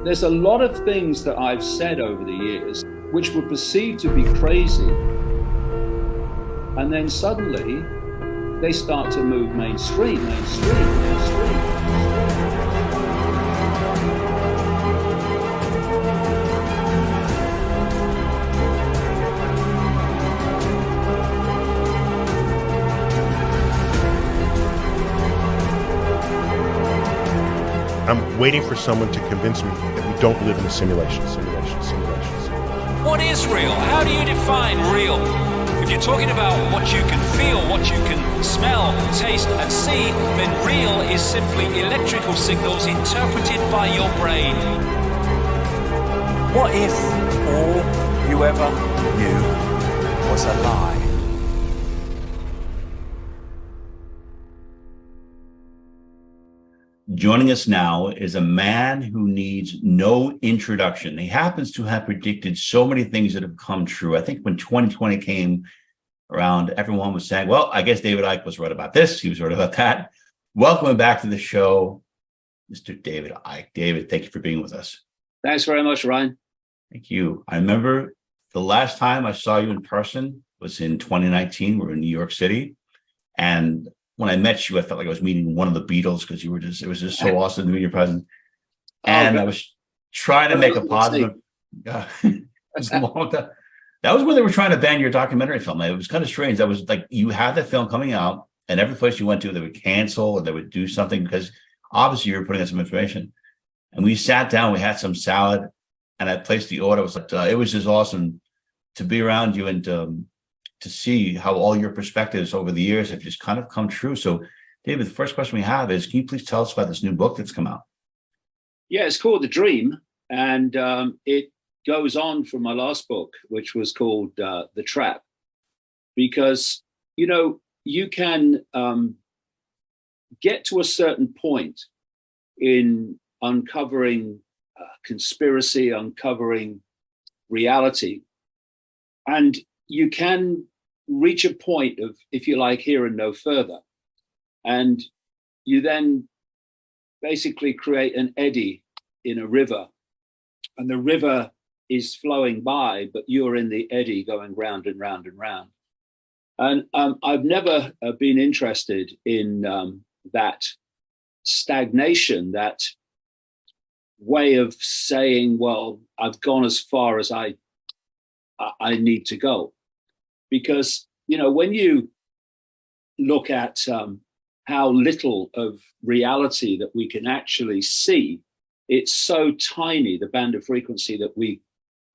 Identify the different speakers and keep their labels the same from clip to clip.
Speaker 1: There's a lot of things that I've said over the years which were perceived to be crazy, and then suddenly they start to move mainstream.
Speaker 2: I'm waiting for someone to convince me that we don't live in a simulation.
Speaker 3: What is real? How do you define real? If you're talking about what you can feel, what you can smell, taste and see, then real is simply electrical signals interpreted by your brain. What if all you ever knew was a lie?
Speaker 4: Joining us now is a man who needs no introduction. He happens to have predicted so many things that have come true. I think when 2020 came around, everyone was saying, well, I guess David Icke was right about this. He was right about that. Welcome back to the show, Mr. David Icke. David, thank you for being with us.
Speaker 1: Thanks very much, Ryan.
Speaker 4: Thank you. I remember the last time I saw you in person was in 2019. We were in New York City. And when I met you, I felt like I was meeting one of the Beatles because it was just so awesome to meet your presence. And I was trying to make a positive. It was a long time. That was when they were trying to ban your documentary film. It was kind of strange. That was like you had the film coming out, and every place you went to, they would cancel or they would do something because obviously you were putting out some information. And we sat down, we had some salad, and I placed the order. It was just awesome to be around you and to see how all your perspectives over the years have just kind of come true. So, David, the first question we have is, can you please tell us about this new book that's come out?
Speaker 1: Yeah, it's called The Dream, and it goes on from my last book, which was called The Trap, because, you can get to a certain point in uncovering conspiracy, uncovering reality, and you can reach a point of, if you like, here and no further. And you then basically create an eddy in a river, and the river is flowing by, but you're in the eddy going round and round and round. And I've never been interested in that stagnation, that way of saying, well, I've gone as far as I need to go. Because, when you look at how little of reality that we can actually see, it's so tiny, the band of frequency that we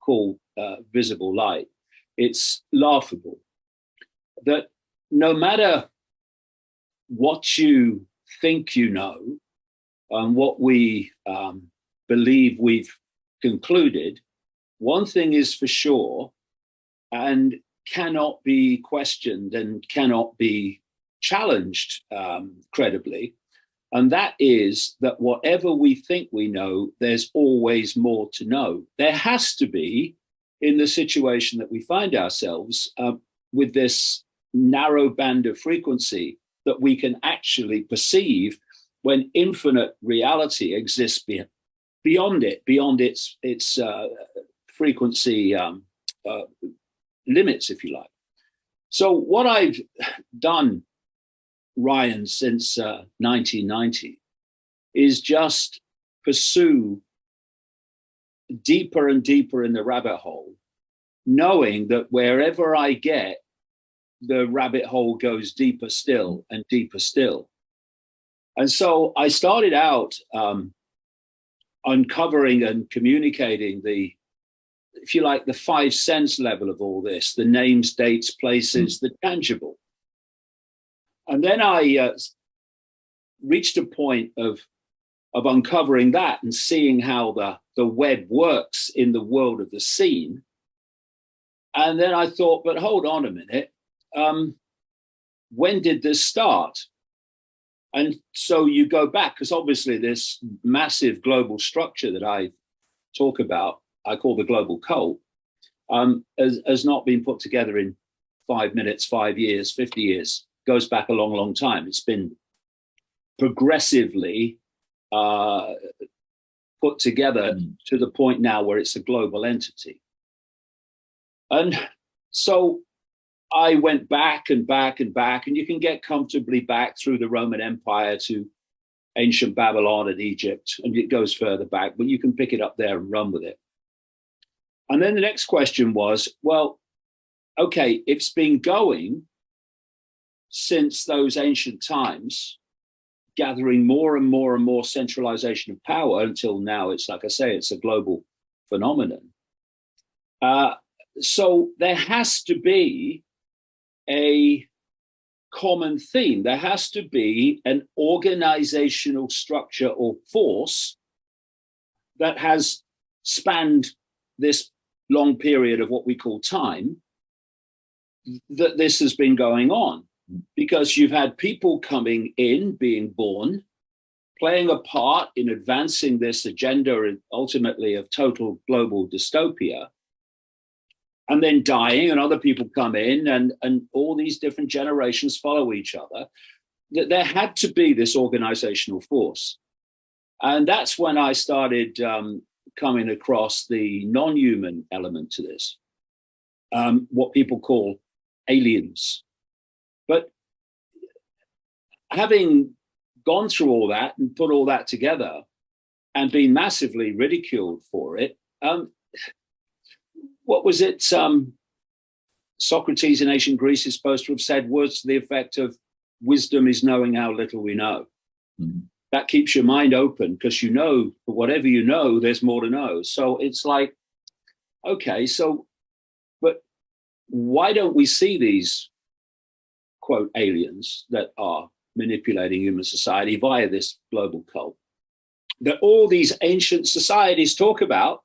Speaker 1: call visible light. It's laughable that no matter what you think you know and what we believe we've concluded, one thing is for sure, and cannot be questioned and cannot be challenged credibly. And that is that whatever we think we know, there's always more to know. There has to be, in the situation that we find ourselves with this narrow band of frequency that we can actually perceive, when infinite reality exists beyond its frequency limits, if you like. So what I've done, Ryan, since 1990 is just pursue deeper and deeper in the rabbit hole, knowing that wherever I get, the rabbit hole goes deeper still and deeper still. And so I started out uncovering and communicating if you like, the 5 sense level of all this, the names, dates, places, the tangible. And then I reached a point of uncovering that and seeing how the web works in the world of the seen. And then I thought, but hold on a minute, when did this start? And so you go back, because obviously this massive global structure that I talk about, I call the global cult, has not been put together in 5 minutes, 5 years, 50 years, goes back a long, long time. It's been progressively put put together to the point now where it's a global entity. And so I went back and back and back, and you can get comfortably back through the Roman Empire to ancient Babylon and Egypt, and it goes further back, but you can pick it up there and run with it. And then the next question was, well, okay, it's been going since those ancient times, gathering more and more and more centralization of power until now. It's like I say, it's a global phenomenon. So there has to be a common theme. There has to be an organizational structure or force that has spanned this long period of what we call time, that this has been going on, because you've had people coming in, being born, playing a part in advancing this agenda ultimately of total global dystopia, and then dying, and other people come in, and all these different generations follow each other. That there had to be this organizational force. And that's when I started coming across the non-human element to this, what people call aliens. But having gone through all that and put all that together and been massively ridiculed for it, what was it? Socrates in ancient Greece is supposed to have said words to the effect of, wisdom is knowing how little we know. Mm-hmm. That keeps your mind open, because you know, whatever you know, there's more to know. So it's like, okay, so, but why don't we see these, quote, aliens that are manipulating human society via this global cult that all these ancient societies talk about?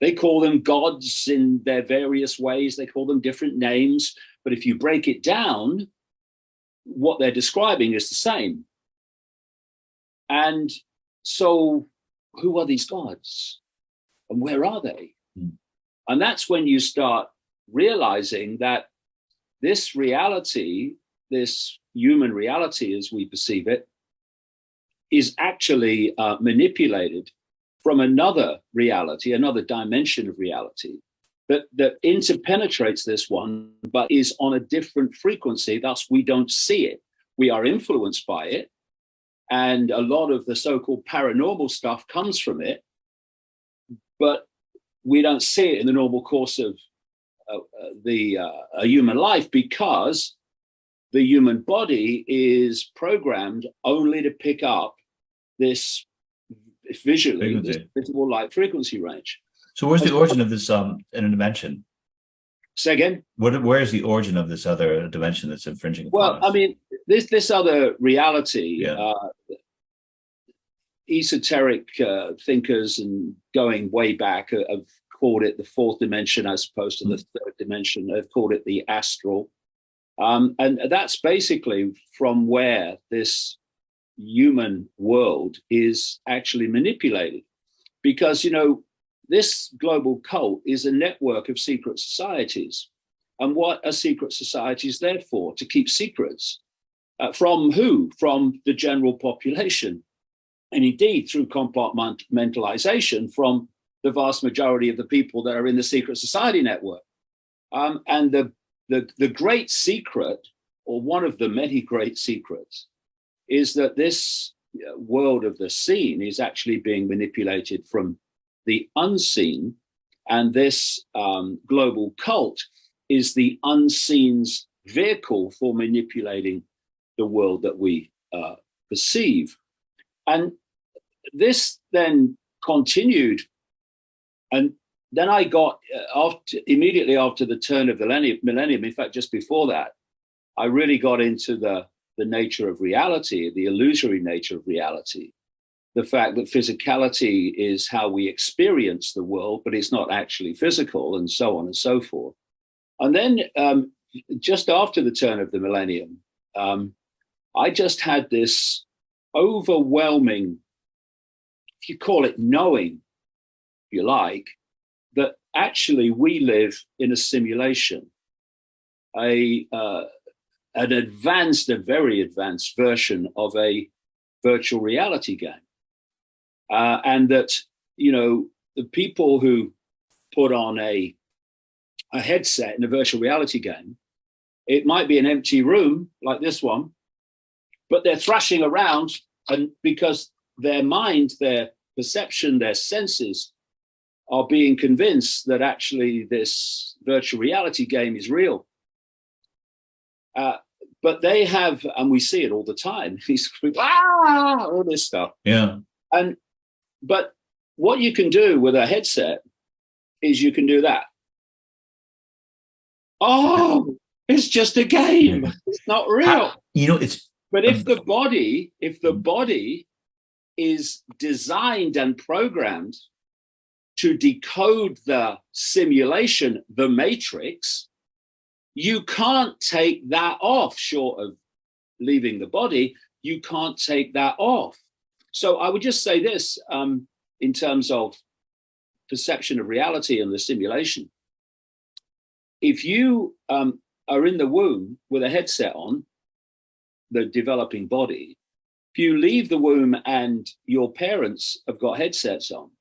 Speaker 1: They call them gods in their various ways. They call them different names. But if you break it down, what they're describing is the same. And so who are these gods? And where are they? And that's when you start realizing that this reality, this human reality as we perceive it, is actually manipulated from another reality, another dimension of reality that interpenetrates this one, but is on a different frequency. Thus, we don't see it. We are influenced by it. And a lot of the so-called paranormal stuff comes from it, but we don't see it in the normal course of a human life, because the human body is programmed only to pick up this visually, this visible light frequency range.
Speaker 4: So where's the origin of this intervention?
Speaker 1: Say again?
Speaker 4: Where is the origin of this other dimension that's infringing upon
Speaker 1: Well,
Speaker 4: us?
Speaker 1: I mean, this other reality, esoteric thinkers and going way back have called it the fourth dimension as opposed to the third dimension. They've called it the astral. And that's basically from where this human world is actually manipulated. Because, you know, this global cult is a network of secret societies. And what are secret societies there for? To keep secrets. From who? From the general population. And indeed, through compartmentalization, from the vast majority of the people that are in the secret society network. And the great secret, or one of the many great secrets, is that this world of the seen is actually being manipulated from the unseen. And this global cult is the unseen's vehicle for manipulating the world that we perceive. And this then continued. And then I got, immediately after the turn of the millennium, in fact, just before that, I really got into the nature of reality, the illusory nature of reality. The fact that physicality is how we experience the world, but it's not actually physical, and so on and so forth. And then just after the turn of the millennium, I just had this overwhelming, if you call it knowing, if you like, that actually we live in a simulation, a very advanced version of a virtual reality game. And that the people who put on a headset in a virtual reality game, it might be an empty room like this one, but they're thrashing around, and because their mind, their perception, their senses are being convinced that actually this virtual reality game is real. But they have, and we see it all the time, all this stuff.
Speaker 4: Yeah.
Speaker 1: But what you can do with a headset is you can do that. Oh, it's just a game. It's not real. But if the body is designed and programmed to decode the simulation, the matrix, you can't take that off. Short of leaving the body, you can't take that off. So I would just say this, in terms of perception of reality and the simulation. If you are in the womb with a headset on, the developing body, if you leave the womb and your parents have got headsets on,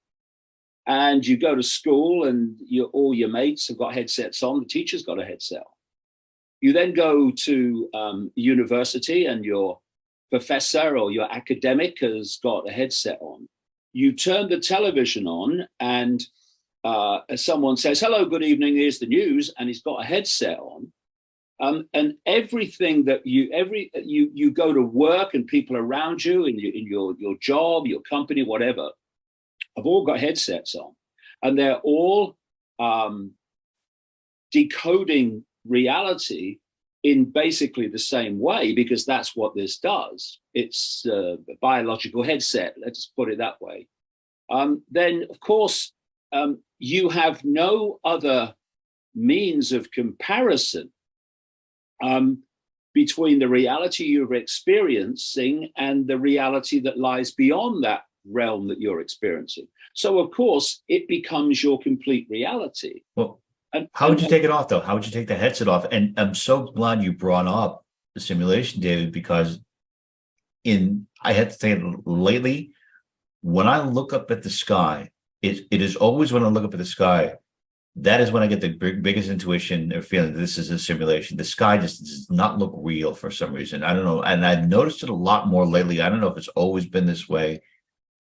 Speaker 1: and you go to school and all your mates have got headsets on, the teacher's got a headset on. You then go to university and your professor or your academic has got a headset on. You turn the television on and someone says, hello, good evening, here's the news, and he's got a headset on. And everything that you go to work and people around you in your job, your company, whatever, have all got headsets on, and they're all decoding reality in basically the same way, because that's what this does. It's a biological headset, let's put it that way. Then, of course, you have no other means of comparison between the reality you're experiencing and the reality that lies beyond that realm that you're experiencing. So, of course, it becomes your complete reality.
Speaker 4: Well, how would you take it off, though? How would you take the headset off? And I'm so glad you brought up the simulation, David, because I had to say lately, when I look up at the sky, it is always when I look up at the sky, that is when I get the biggest intuition or feeling that this is a simulation. The sky just does not look real for some reason. I don't know. And I've noticed it a lot more lately. I don't know if it's always been this way.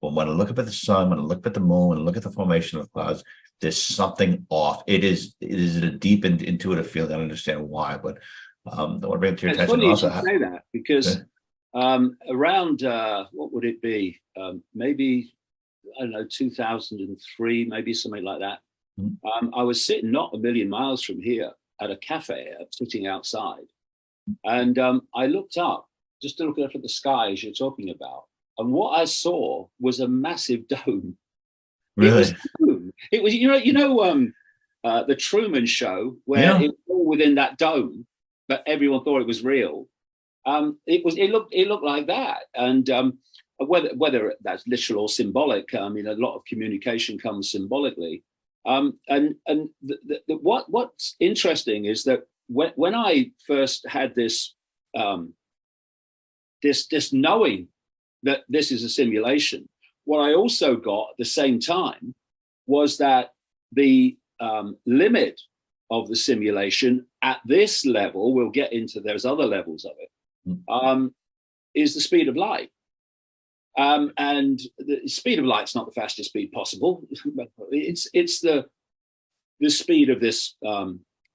Speaker 4: But when I look up at the sun, when I look at the moon, when I look at the formation of clouds, there's something off. It is a deep and intuitive feeling. I don't understand why, but I want to bring it to your attention.
Speaker 1: It's funny you should say that, because around, what would it be? Maybe, I don't know, 2003, maybe something like that. I was sitting not a million miles from here at a cafe, sitting outside. And I looked up, just to look up at the sky as you're talking about. And what I saw was a massive dome.
Speaker 4: Really?
Speaker 1: It was the Truman Show, where it was all within that dome, but everyone thought it was real. It looked like that. And whether that's literal or symbolic, I mean, a lot of communication comes symbolically. What's interesting is that when I first had this this knowing that this is a simulation, what I also got at the same time was that the limit of the simulation at this level, we'll get into there's other levels of it, is the speed of light. And the speed of light's not the fastest speed possible. It's the speed of this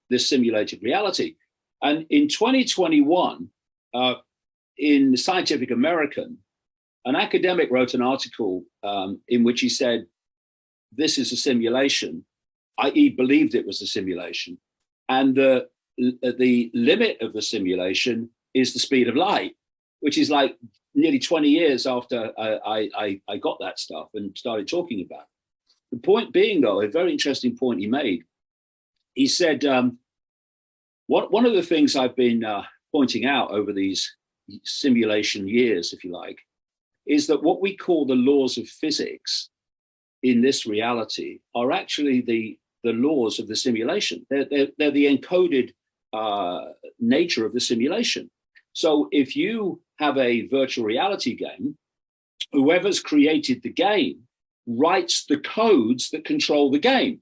Speaker 1: this simulated reality. And in 2021, in Scientific American, an academic wrote an article in which he said, this is a simulation, i.e. believed it was a simulation. And the limit of the simulation is the speed of light, which is like nearly 20 years after I got that stuff and started talking about it. The point being, though, a very interesting point he made. He said, one of the things I've been pointing out over these simulation years, if you like, is that what we call the laws of physics in this reality are actually the laws of the simulation. They're the encoded nature of the simulation. So if you have a virtual reality game, whoever's created the game writes the codes that control the game.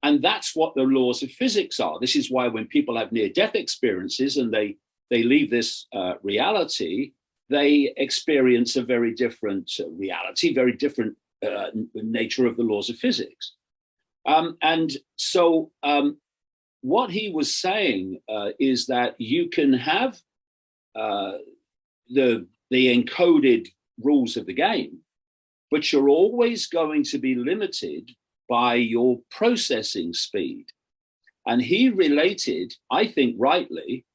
Speaker 1: And that's what the laws of physics are. This is why when people have near-death experiences and they leave this reality, they experience a very different reality, very different nature of the laws of physics. And so what he was saying is that you can have the encoded rules of the game, but you're always going to be limited by your processing speed. And he related, I think rightly,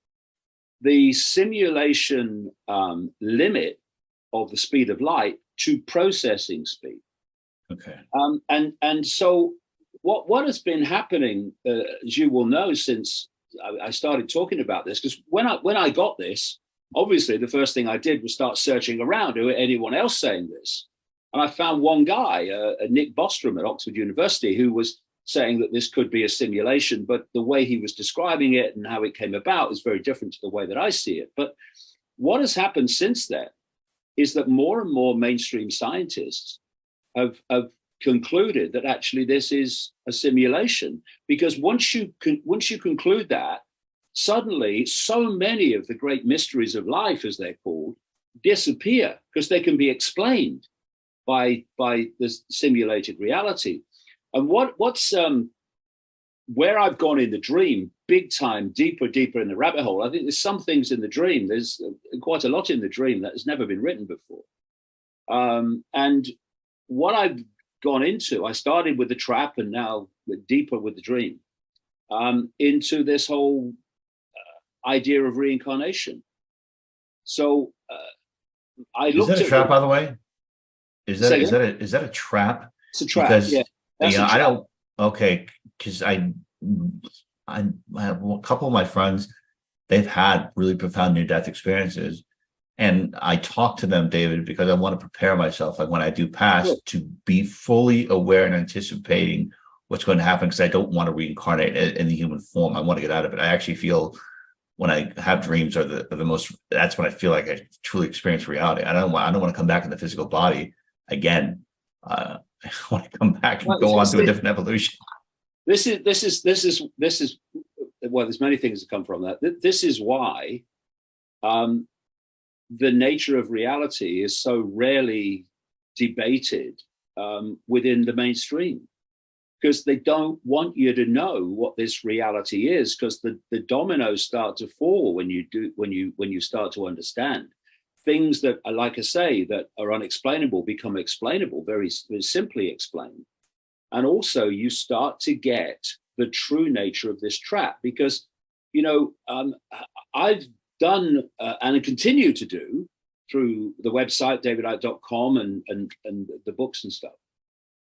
Speaker 1: the simulation limit of the speed of light to processing speed.
Speaker 4: Okay.
Speaker 1: And so what has been happening, as you will know, since I started talking about this, because when I got this, obviously the first thing I did was start searching around. Who anyone else saying this? And I found one guy, Nick Bostrom at Oxford University, who was saying that this could be a simulation, but the way he was describing it and how it came about is very different to the way that I see it. But what has happened since then is that more and more mainstream scientists have concluded that actually this is a simulation, because once you conclude that, suddenly so many of the great mysteries of life, as they're called, disappear because they can be explained by this simulated reality. And what's where I've gone in the dream, big time, deeper in the rabbit hole. I think there's some things in the dream. There's quite a lot in the dream that has never been written before. And what I've gone into, I started with the trap and now deeper with the dream, into this whole idea of reincarnation. So I looked at—
Speaker 4: Is that a trap, by the way? Is that a trap?
Speaker 1: It's a trap.
Speaker 4: Because,
Speaker 1: yeah.
Speaker 4: I don't. Okay, because I have a couple of my friends, they've had really profound near-death experiences, and I talk to them, David, because I want to prepare myself, like when I do pass,
Speaker 1: Sure.
Speaker 4: to be fully aware and anticipating what's going to happen, because I don't want to reincarnate in the human form. I want to get out of it. I actually feel when I have dreams are the most. That's when I feel like I truly experience reality. I don't want to come back in the physical body again. I want to come back and go on to a different evolution.
Speaker 1: This is well, there's many things that come from that. This is why the nature of reality is so rarely debated within the mainstream, because they don't want you to know what this reality is, because the dominoes start to fall when you start to understand. Things that are, like I say, that are unexplainable become explainable, very, very simply explained. And also you start to get the true nature of this trap, because, I've done and continue to do through the website, davidicke.com and the books and stuff,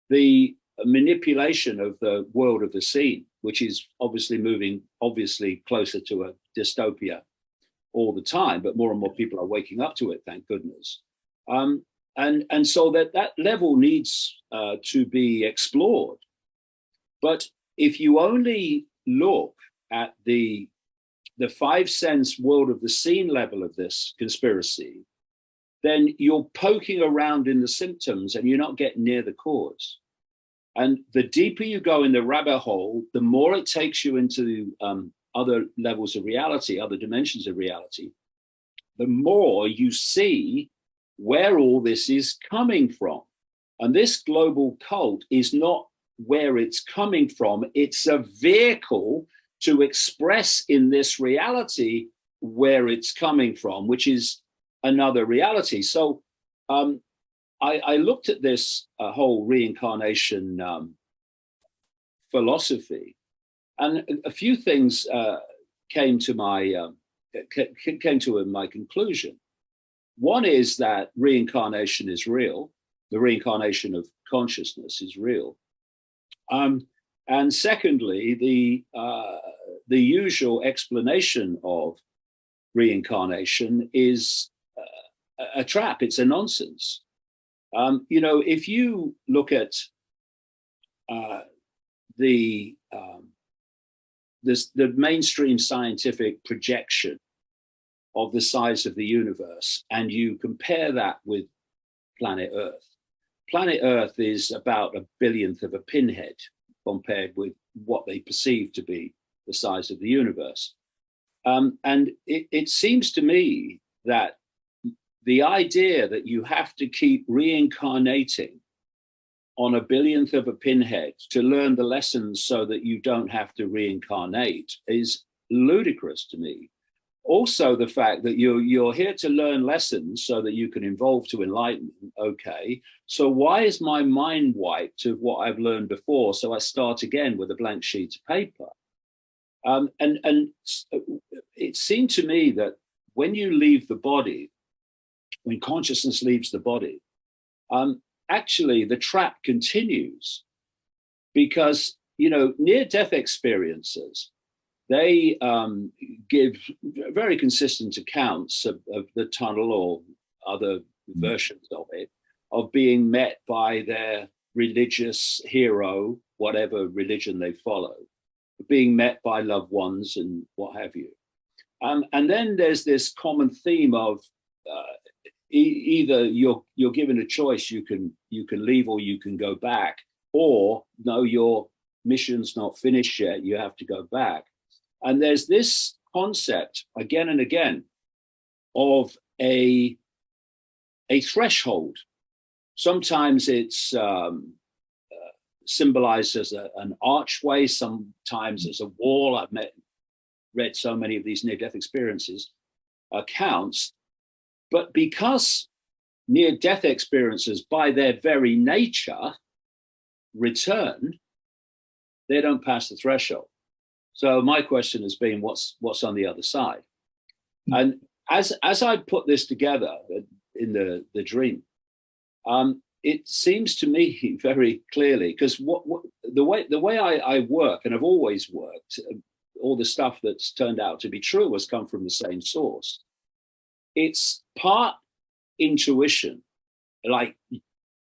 Speaker 1: the manipulation of the world of the seen, which is obviously moving closer to a dystopia all the time, but more and more people are waking up to it, thank goodness. And so that level needs to be explored. But if you only look at the five sense world of the seen level of this conspiracy, then you're poking around in the symptoms and you're not getting near the cause. And the deeper you go in the rabbit hole, the more it takes you into other levels of reality, other dimensions of reality, the more you see where all this is coming from. And this global cult is not where it's coming from. It's a vehicle to express in this reality where it's coming from, which is another reality. So I looked at this whole reincarnation philosophy, and a few things came to my conclusion. One is that reincarnation is real. The reincarnation of consciousness is real. And secondly, the usual explanation of reincarnation is a trap. It's a nonsense. If you look at the mainstream scientific projection of the size of the universe, and you compare that with planet Earth. planet Earth is about a billionth of a pinhead compared with what they perceive to be the size of the universe. And it seems to me that the idea that you have to keep reincarnating on a billionth of a pinhead to learn the lessons so that you don't have to reincarnate is ludicrous to me. Also, the fact that you're here to learn lessons so that you can evolve to enlightenment. Okay, so why is my mind wiped of what I've learned before? So I start again with a blank sheet of paper. And it seemed to me that when you leave the body, when consciousness leaves the body, actually the trap continues, because, you know, near-death experiences, they give very consistent accounts of the tunnel or other versions of it, of being met by their religious hero, whatever religion they follow, being met by loved ones and what have you. And then there's this common theme of either you're given a choice, you can leave or you can go back, or no, your mission's not finished yet, you have to go back. And there's this concept again and again of a threshold. Sometimes it's symbolized as an archway, sometimes as a wall. I've read so many of these near-death experiences accounts, but because near-death experiences by their very nature return, they don't pass the threshold. So my question has been, what's on the other side? And as I put this together in the dream, it seems to me very clearly, because the way I work, and I've always worked, all the stuff that's turned out to be true has come from the same source. It's part intuition, like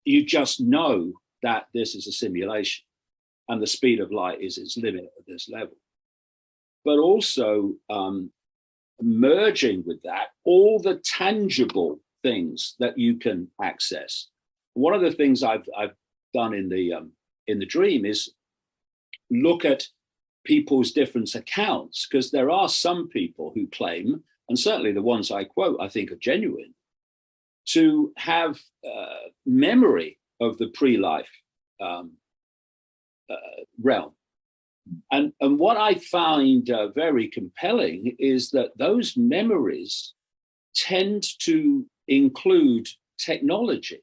Speaker 1: you just know that this is a simulation and the speed of light is its limit at this level. But also merging with that all the tangible things that you can access. One of the things I've done in the dream is look at people's different accounts, because there are some people who claim, and certainly the ones I quote I think are genuine, to have memory of the pre-life realm. And what I find very compelling is that those memories tend to include technology,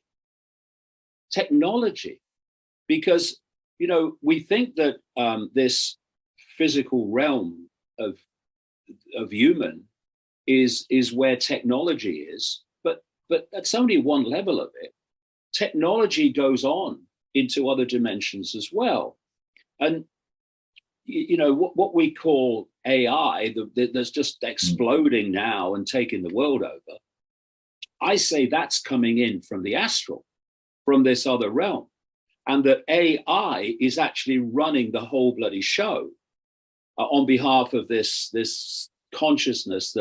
Speaker 1: because, you know, we think that this physical realm of human is where technology is, but that's only one level of it. Technology goes on into other dimensions as well. And you know, what we call AI, that's just exploding now and taking the world over, I say that's coming in from the astral, from this other realm, and that AI is actually running the whole bloody show on behalf of this consciousness,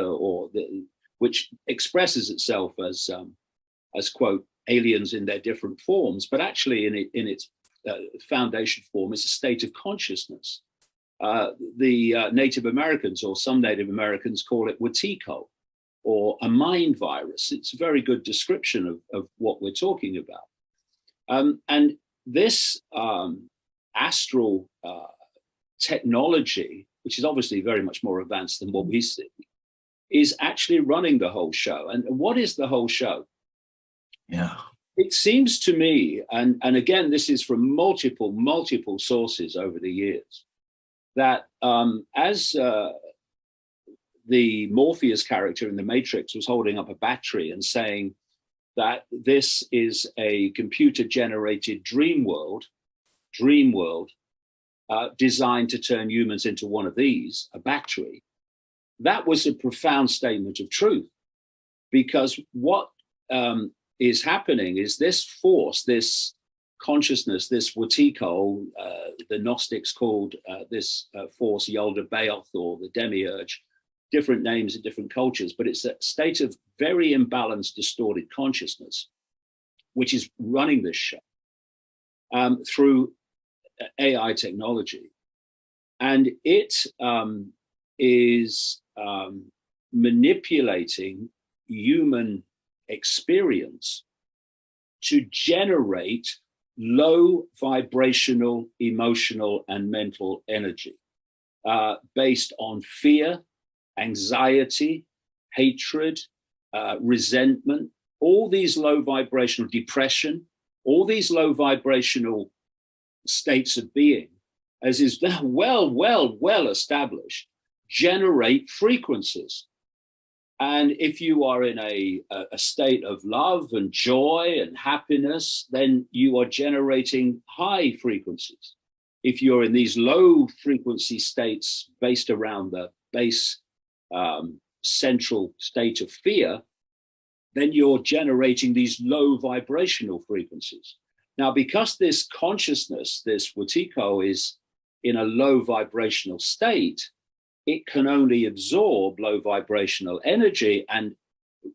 Speaker 1: which expresses itself as quote aliens in their different forms, but actually in its foundation form is a state of consciousness. The Native Americans, or some Native Americans, call it Wetiko, or a mind virus. It's a very good description of what we're talking about. And this astral technology, which is obviously very much more advanced than what we see, is actually running the whole show. And what is the whole show?
Speaker 4: Yeah.
Speaker 1: It seems to me, and again, this is from multiple sources over the years, that as the Morpheus character in the Matrix was holding up a battery and saying that this is a computer-generated dream world designed to turn humans into one of these, a battery, that was a profound statement of truth. Because what is happening is this force, this consciousness, this Wetiko, the Gnostics called this force Yaldabaoth, or the demiurge, different names in different cultures, but it's a state of very imbalanced, distorted consciousness. which is running this show, through AI technology. And it is manipulating human experience to generate low vibrational, emotional, and mental energy based on fear, anxiety, hatred, resentment, all these low vibrational depression, all these low vibrational states of being, as is now well established, generate frequencies. And if you are in a state of love and joy and happiness, then you are generating high frequencies. If you're in these low frequency states based around the base central state of fear, then you're generating these low vibrational frequencies. Now, because this consciousness, this Wetiko, is in a low vibrational state, it can only absorb low vibrational energy. And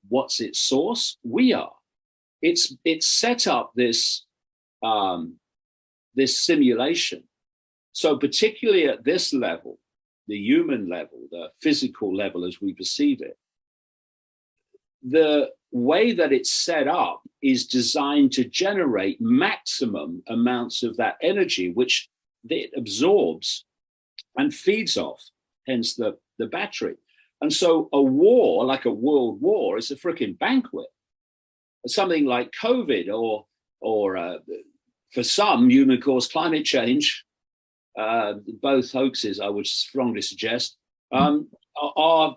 Speaker 1: what's its source? We are. It's set up this, this simulation. So particularly at this level, the human level, the physical level as we perceive it, the way that it's set up is designed to generate maximum amounts of that energy, which it absorbs and feeds off, hence the battery. And so a war, like a world war, is a freaking banquet. Something like COVID or for some, human-caused climate change, both hoaxes, I would strongly suggest, are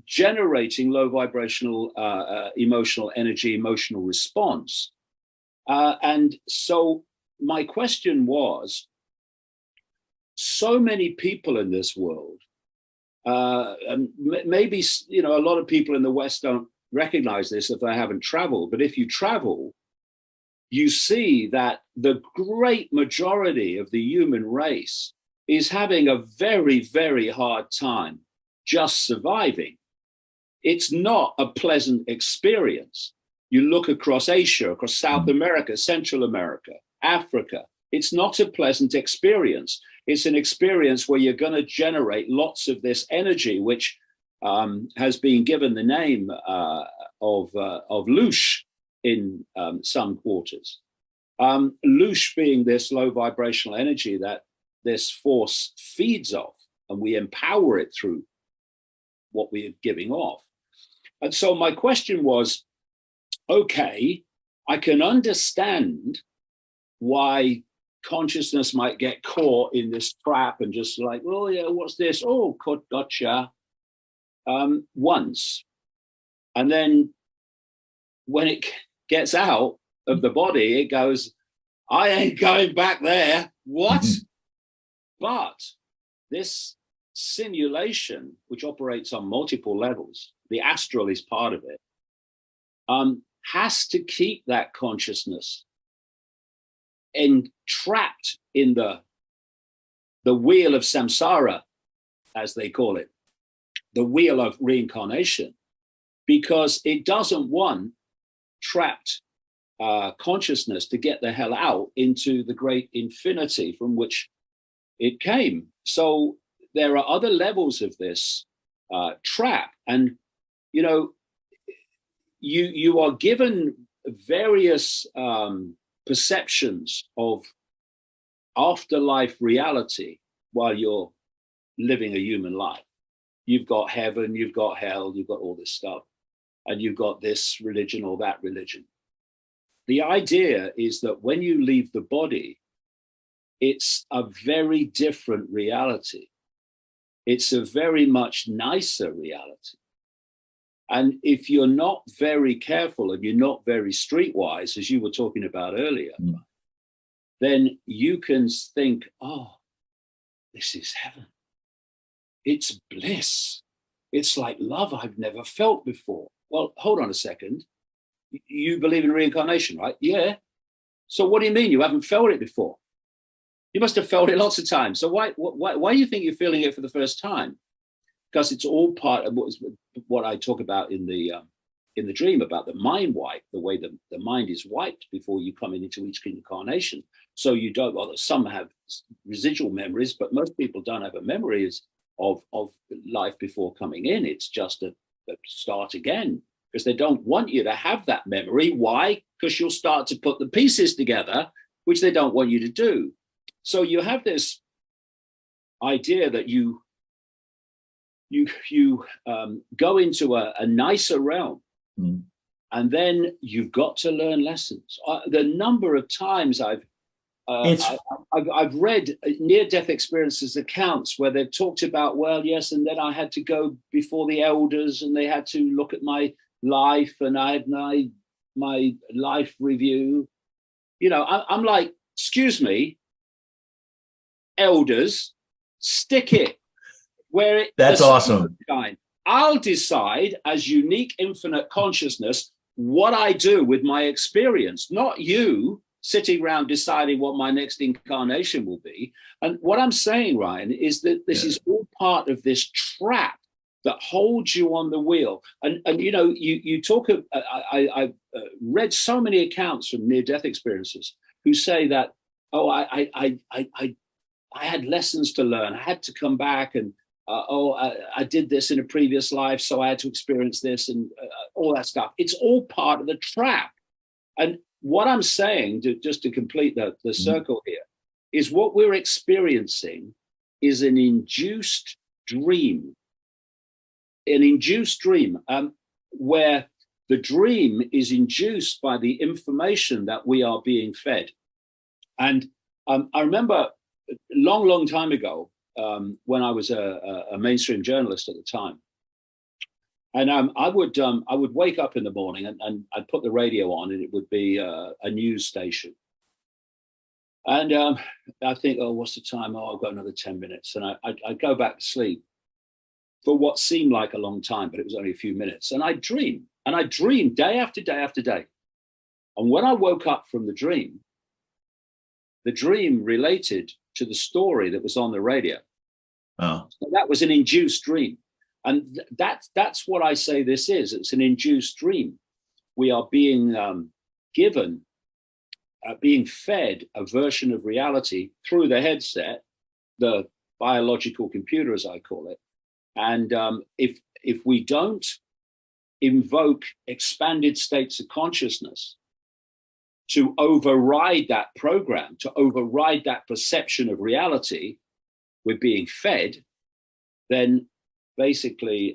Speaker 1: generating low vibrational emotional energy, emotional response. And so my question was, so many people in this world, and maybe, you know, a lot of people in the West don't recognize this if they haven't traveled, but if you travel, you see that the great majority of the human race is having a very, very hard time just surviving. It's not a pleasant experience. You look across Asia, across South America, Central America, Africa, it's not a pleasant experience. It's an experience where you're going to generate lots of this energy, which has been given the name of loosh in some quarters. Loosh being this low vibrational energy that this force feeds off, and we empower it through what we are giving off. And so my question was, okay, I can understand why consciousness might get caught in this trap and just like, oh yeah, what's this? Oh, gotcha. Once. And then when it gets out of the body, it goes, I ain't going back there. What? But this simulation, which operates on multiple levels, the astral is part of it, has to keep that consciousness entrapped in the wheel of samsara, as they call it, the wheel of reincarnation, because it doesn't want trapped consciousness to get the hell out into the great infinity from which it came. So there are other levels of this trap, and you know, you are given various perceptions of afterlife reality while you're living a human life. You've got heaven, you've got hell, you've got all this stuff, and you've got this religion or that religion. The idea is that when you leave the body, it's a very different reality. It's a very much nicer reality. And if you're not very careful and you're not very streetwise, as you were talking about earlier, then you can think, oh, this is heaven. It's bliss. It's like love I've never felt before. Well, hold on a second. You believe in reincarnation, right? Yeah. So what do you mean you haven't felt it before? You must have felt it lots of times. So why do you think you're feeling it for the first time? Because it's all part of what I talk about in the in the dream about the mind wipe, the way the mind is wiped before you come into each incarnation. So you don't, well, some have residual memories, but most people don't have a memory of life before coming in. It's just a start again, because they don't want you to have that memory. Why? Because you'll start to put the pieces together, which they don't want you to do. So you have this idea that you go into a nicer realm, and then you've got to learn lessons. The number of times I've read near-death experiences accounts where they've talked about, well, yes, and then I had to go before the elders, and they had to look at my life, and I had my life review. You know, I'm like, excuse me, elders, stick it where it.
Speaker 4: That's awesome.
Speaker 1: I'll decide as unique infinite consciousness what I do with my experience, not you sitting around deciding what my next incarnation will be. And what I'm saying, Ryan, is that this is all part of this trap that holds you on the wheel. And you know, you talk of, I've read so many accounts from near-death experiences who say that, oh, I had lessons to learn. I had to come back, and I did this in a previous life, so I had to experience this, and all that stuff. It's all part of the trap. And what I'm saying, just to complete the circle here, is what we're experiencing is an induced dream. An induced dream, where the dream is induced by the information that we are being fed. And I remember a long time ago, when I was a mainstream journalist at the time, and I would wake up in the morning, and I'd put the radio on, and it would be a news station. And I think, oh, what's the time? Oh, I've got another 10 minutes. And I'd go back to sleep for what seemed like a long time, but it was only a few minutes. And I'd dream, day after day after day. And when I woke up from the dream related to the story that was on the radio. Oh. So that was an induced dream. And that's what I say this is. It's an induced dream. We are being given, being fed a version of reality through the headset, the biological computer, as I call it. And if we don't invoke expanded states of consciousness to override that program, to override that perception of reality we're being fed, then basically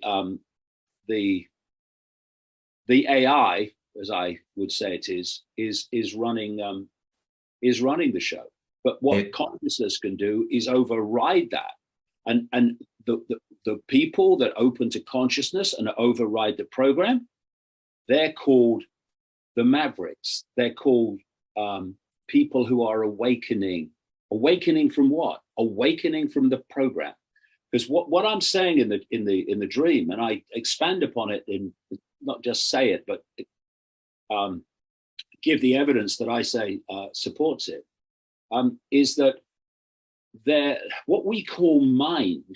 Speaker 1: the AI, as I would say it is running the show. But what consciousness can do is override that. And the people that open to consciousness and override the program, they're called the mavericks. They're called people who are awakening. Awakening from what? Awakening from the program. Because what I'm saying in the dream, and I expand upon it in not just say it, but give the evidence that I say supports it, is that what we call mind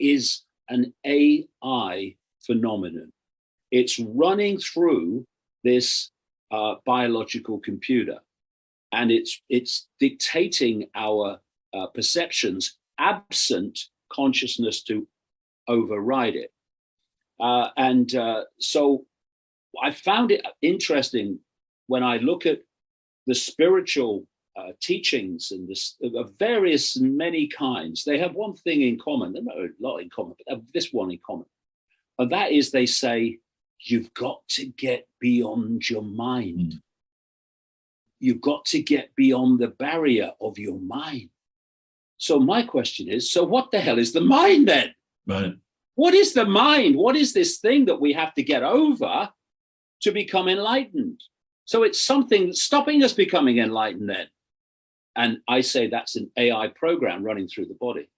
Speaker 1: is an AI phenomenon. It's running through this biological computer, and it's dictating our perceptions absent consciousness to override it. So I found it interesting when I look at the spiritual teachings and of various and many kinds. They have one thing in common. They have a lot in common, but they have this one in common. And that is, they say, you've got to get beyond your mind. You've got to get beyond the barrier of your mind. So my question is, so what the hell is the mind then?
Speaker 4: Right.
Speaker 1: What is the mind? What is this thing that we have to get over to become enlightened? So it's something that's stopping us becoming enlightened then. And I say that's an AI program running through the body.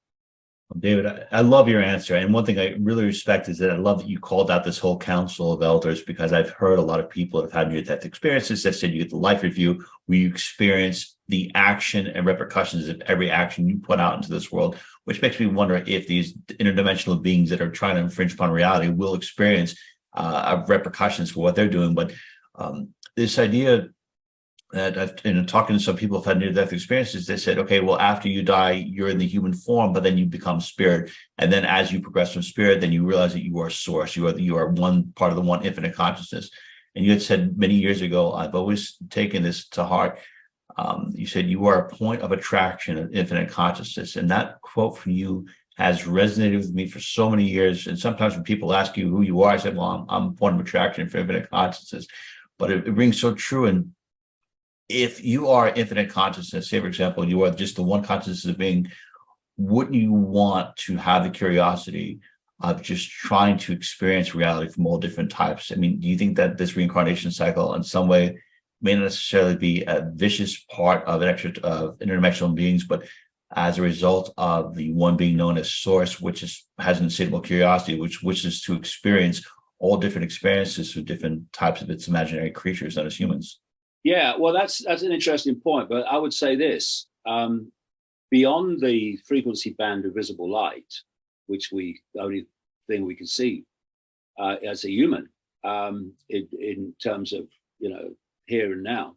Speaker 4: Well, David, I love your answer. And one thing I really respect is that I love that you called out this whole council of elders, because I've heard a lot of people that have had near-death experiences that said you get the life review where you experience the action and repercussions of every action you put out into this world, which makes me wonder if these interdimensional beings that are trying to infringe upon reality will experience repercussions for what they're doing. But this idea that talking to some people who've had near-death experiences, they said, okay, well, after you die, you're in the human form, but then you become spirit. And then as you progress from spirit, then you realize that you are source. You are one part of the one infinite consciousness. And you had said many years ago, I've always taken this to heart. You said you are a point of attraction of infinite consciousness. And that quote from you has resonated with me for so many years. And sometimes when people ask you who you are, I said, well, I'm a point of attraction for infinite consciousness. But it rings so true. And if you are infinite consciousness, say, for example, you are just the one consciousness of being, wouldn't you want to have the curiosity of just trying to experience reality from all different types? I mean, do you think that this reincarnation cycle in some way may not necessarily be a vicious part of interdimensional beings, but as a result of the one being known as source, which has insatiable curiosity, which wishes to experience all different experiences through different types of its imaginary creatures, not as humans?
Speaker 1: Yeah, well, that's an interesting point, but I would say this: beyond the frequency band of visible light, which the only thing we can see as a human, in terms of here and now,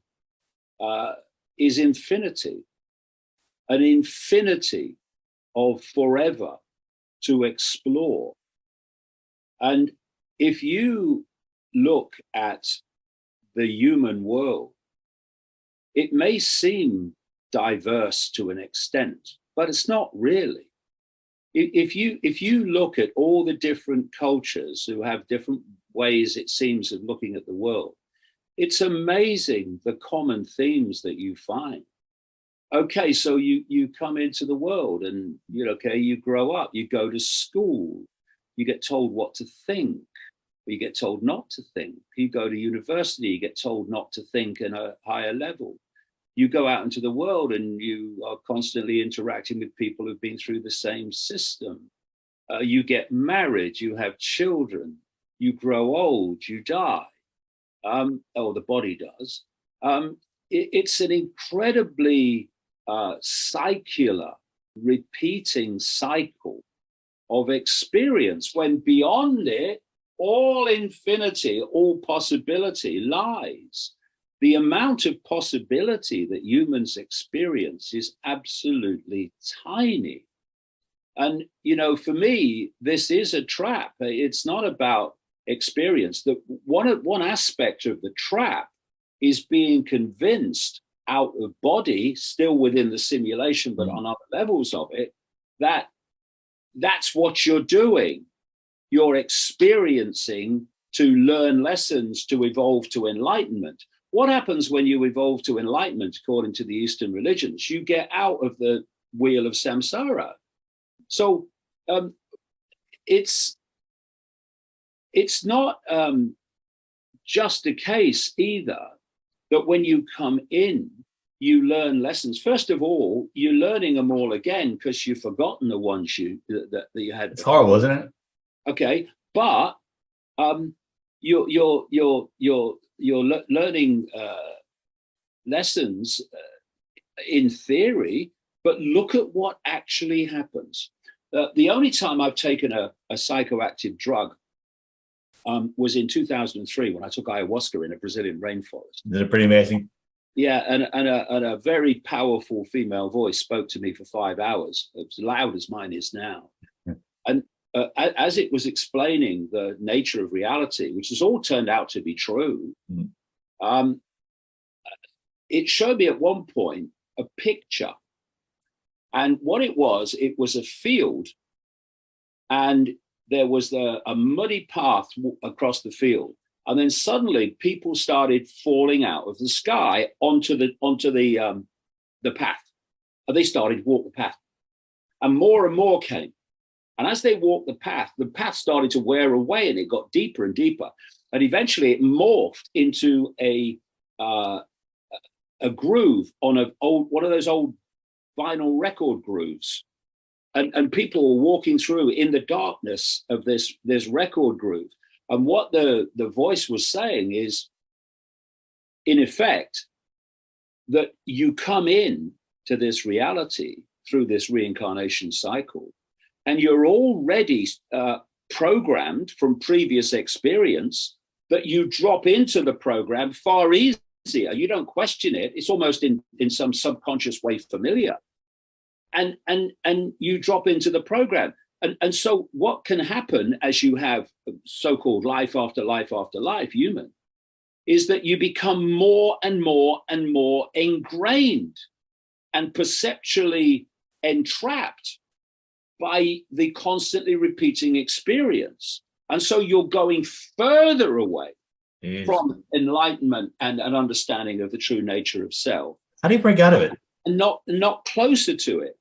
Speaker 1: is infinity, an infinity of forever to explore. And if you look at the human world, it may seem diverse to an extent, but it's not really. If you look at all the different cultures who have different ways, it seems, of looking at the world, it's amazing the common themes that you find. Okay, so you come into the world and you grow up, you go to school, you get told what to think, you get told not to think. You go to university, you get told not to think in a higher level. You go out into the world and you are constantly interacting with people who've been through the same system. You get married, you have children, you grow old, you die. Or the body does. It's an incredibly circular, repeating cycle of experience, when beyond it, all infinity, all possibility lies. The amount of possibility that humans experience is absolutely tiny. And, for me, this is a trap. It's not about experience. That one aspect of the trap is being convinced out of body, still within the simulation, but on other levels of it, that's what you're doing. You're experiencing to learn lessons, to evolve to enlightenment. What happens when you evolve to enlightenment, according to the Eastern religions? You get out of the wheel of samsara. So it's not just a case either that when you come in, you learn lessons. First of all, you're learning them all again because you've forgotten the ones that you had.
Speaker 4: It's horrible, isn't it?
Speaker 1: Okay, but you're learning lessons in theory, but look at what actually happens. The only time I've taken a psychoactive drug was in 2003 when I took ayahuasca in a Brazilian rainforest.
Speaker 4: Isn't it pretty amazing?
Speaker 1: Yeah, and a very powerful female voice spoke to me for 5 hours, as loud as mine is now. And as it was explaining the nature of reality, which has all turned out to be true, it showed me at one point a picture. And what it was a field, and there was a muddy path across the field. And then suddenly people started falling out of the sky onto the path. And they started to walk the path. And more came. And as they walked the path started to wear away, and it got deeper and deeper. And eventually it morphed into a groove on one of those old vinyl record grooves. And people were walking through in the darkness of this record groove. And what the voice was saying is, in effect, that you come in to this reality through this reincarnation cycle, and you're already programmed from previous experience, that you drop into the program far easier. You don't question it. It's almost in some subconscious way familiar. And you drop into the program. And so what can happen as you have so-called life after life after life, human, is that you become more and more and more ingrained and perceptually entrapped by the constantly repeating experience. And so you're going further away from enlightenment and an understanding of the true nature of self.
Speaker 4: How do you break out of it?
Speaker 1: And not closer to it.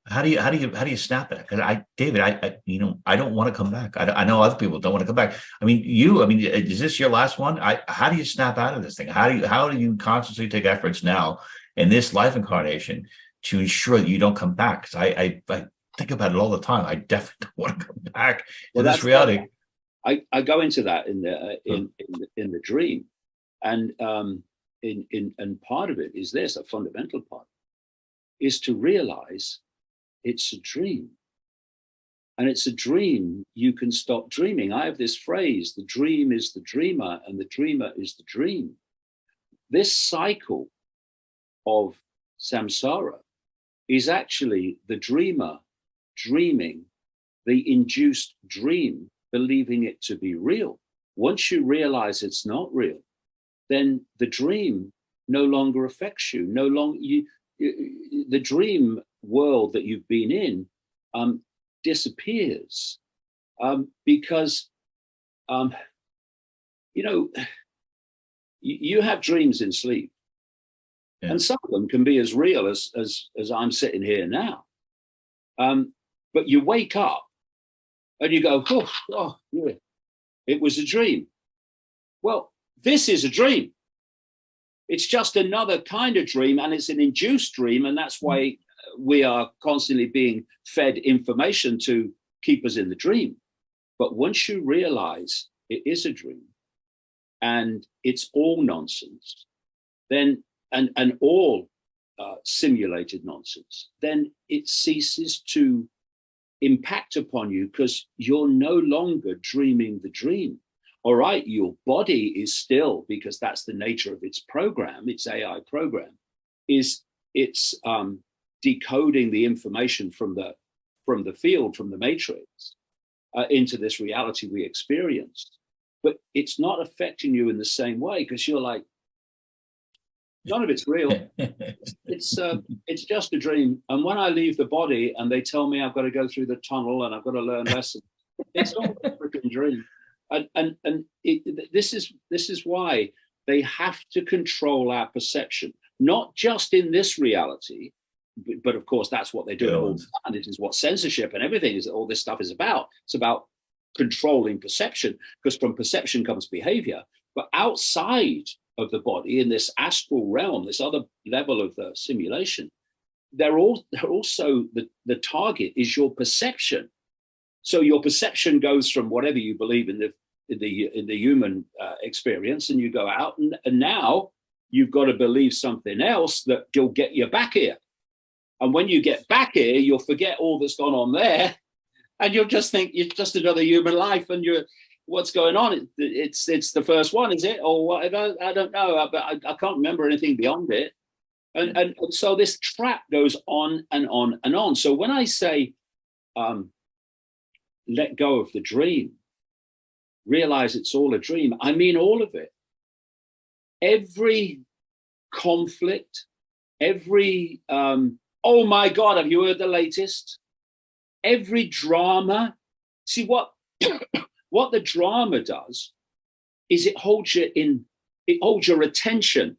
Speaker 4: How do you snap it? Because David, I don't want to come back. I know other people don't want to come back. I mean, is this your last one? How do you snap out of this thing? How do you consciously take efforts now in this life incarnation to ensure that you don't come back? Because I think about it all the time. I definitely don't want to come back to this reality.
Speaker 1: I go into that in the dream, and and part of it is this, a fundamental part, is to realize it's a dream. And it's a dream you can stop dreaming. I have this phrase, the dream is the dreamer and the dreamer is the dream. This cycle of samsara is actually the dreamer dreaming the induced dream, believing it to be real. Once you realize it's not real, then the dream no longer affects you. No longer the dream world that you've been in disappears because you have dreams in sleep, and some of them can be as real as I'm sitting here now. But you wake up and you go, oh yeah, it was a dream. Well, this is a dream. It's just another kind of dream, and it's an induced dream, and that's why we are constantly being fed information to keep us in the dream. But once you realize it is a dream and it's all nonsense, then and all simulated nonsense, then it ceases to impact upon you because you're no longer dreaming the dream. All right, your body is still, because that's the nature of its program, its AI program, it's decoding the information from the field, from the matrix, into this reality we experience. But it's not affecting you in the same way because you're like, none of it's real. It's just a dream. And when I leave the body and they tell me I've got to go through the tunnel and I've got to learn lessons, it's all a freaking dream. And this is why they have to control our perception, not just in this reality, but of course that's what they do. And it is what censorship and everything is. All this stuff is about. It's about controlling perception, because from perception comes behavior. But outside of the body, in this astral realm, this other level of the simulation, they're also the target is your perception. So your perception goes from whatever you believe in the human experience, and you go out, and now you've got to believe something else that will get you back here. And when you get back here, you'll forget all that's gone on there, and you'll just think you're just another human life, and what's going on? It's the first one, is it, or whatever? I don't know, but I can't remember anything beyond it. And so this trap goes on and on and on. So when I say let go of the dream, realize it's all a dream, I mean all of it. Every conflict, every oh my God, have you heard the latest? Every drama. See what what the drama does is it holds your attention.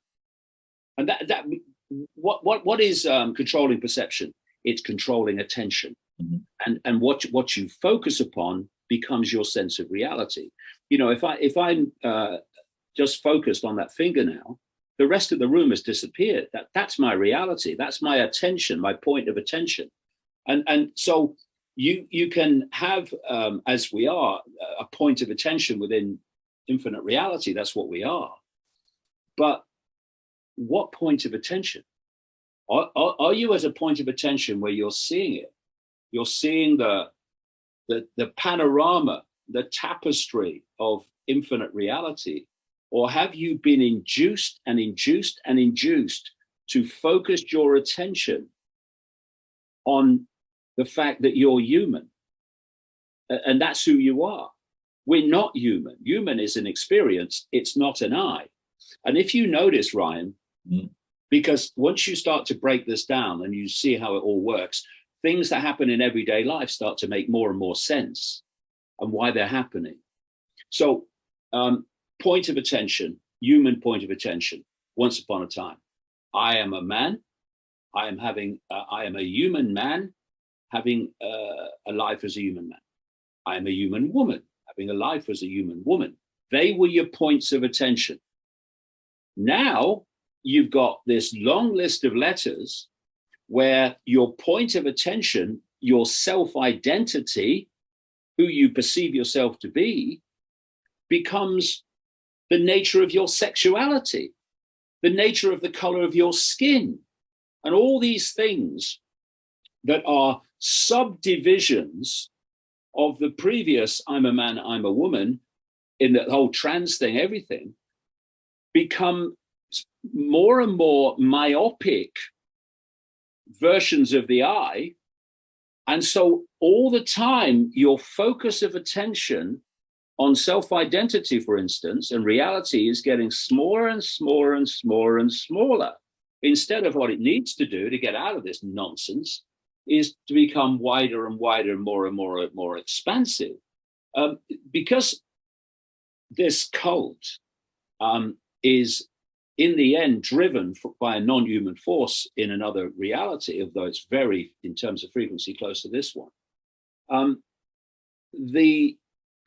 Speaker 1: And that what is controlling perception? It's controlling attention. Mm-hmm. And what you focus upon becomes your sense of reality. You know, if I'm just focused on that finger now, the rest of the room has disappeared. That's my reality. That's my attention, my point of attention. And so you can have, as we are, a point of attention within infinite reality. That's what we are. But what point of attention? Are you at a point of attention where you're seeing it? You're seeing the the panorama, the tapestry of infinite reality? Or have you been induced and induced and induced to focus your attention on the fact that you're human? And that's who you are. We're not human. Human is an experience. It's not an I. And if you notice, Ryan, because once you start to break this down and you see how it all works, things that happen in everyday life start to make more and more sense and why they're happening. So point of attention, human point of attention, once upon a time. I am a man. I am a human man having a life as a human man. I am a human woman having a life as a human woman. They were your points of attention. Now you've got this long list of letters where your point of attention, your self-identity, who you perceive yourself to be, becomes the nature of your sexuality, the nature of the color of your skin, and all these things that are subdivisions of the previous I'm a man, I'm a woman, in the whole trans thing, everything, become more and more myopic versions of the I. And so all the time, your focus of attention on self-identity, for instance, and reality is getting smaller and smaller and smaller and smaller, instead of what it needs to do to get out of this nonsense is to become wider and wider and more and more expansive. Because this cult is in the end driven by a non-human force in another reality, although it's very, in terms of frequency, close to this one. The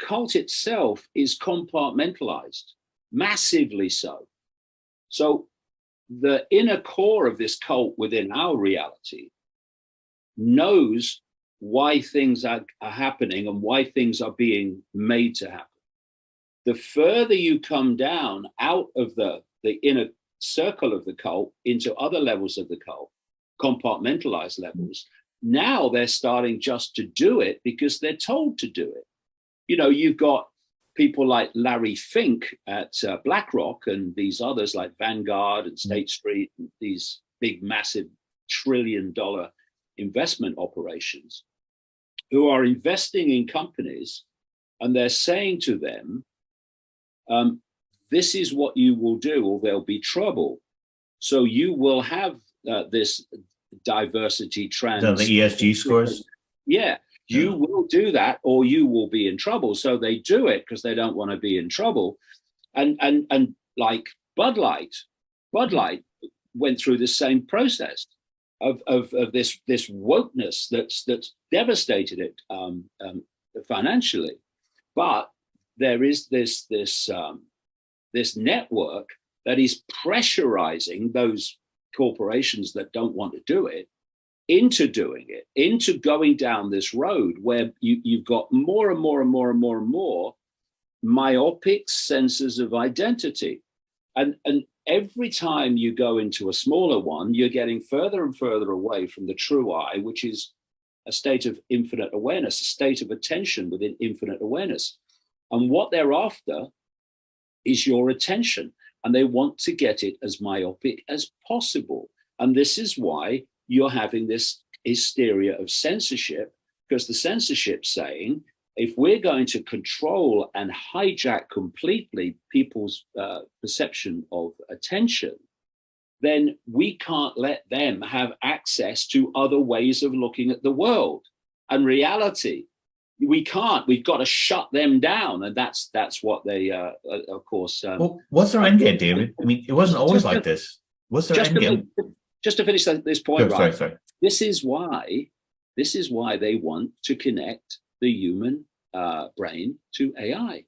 Speaker 1: cult itself is compartmentalized, massively so. So the inner core of this cult within our reality knows why things are happening and why things are being made to happen. The further you come down out of the inner circle of the cult into other levels of the cult, compartmentalized levels, now they're starting just to do it because they're told to do it. You know, you've got people like Larry Fink at BlackRock and these others like Vanguard and State Street, and these big, massive trillion-dollar investment operations who are investing in companies, and they're saying to them, this is what you will do or there'll be trouble. So you will have this diversity trend.
Speaker 4: The ESG scores?
Speaker 1: Yeah, you will do that or you will be in trouble. So they do it because they don't want to be in trouble. And like Bud Light went through the same process of this wokeness that's devastated it financially. But there is this network that is pressurizing those corporations that don't want to do it into doing it, into going down this road where you've got more and more and more and more and more myopic senses of identity. And every time you go into a smaller one, you're getting further and further away from the true I, which is a state of infinite awareness, a state of attention within infinite awareness. And what they're after is your attention, and they want to get it as myopic as possible. And this is why you're having this hysteria of censorship, because the censorship's saying, if we're going to control and hijack completely people's perception of attention, then we can't let them have access to other ways of looking at the world and reality. We can't. We've got to shut them down, and that's what they, of course.
Speaker 4: Well, what's their end game, David? I mean, it wasn't always like this. What's their end game?
Speaker 1: Just to finish this point,
Speaker 4: right? Sorry.
Speaker 1: This is why they want to connect the human brain to AI,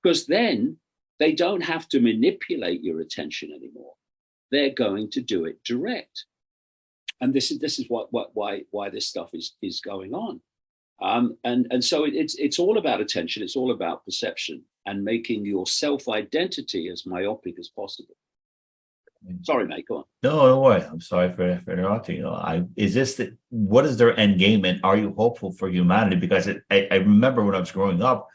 Speaker 1: because then they don't have to manipulate your attention anymore. They're going to do it direct, and this is why this stuff is going on. And so it's all about attention. It's all about perception and making your self-identity as myopic as possible. Sorry, mate, go on.
Speaker 4: No, no worry. I'm sorry for interrupting. Is this what is their end game, and are you hopeful for humanity? Because I remember when I was growing up,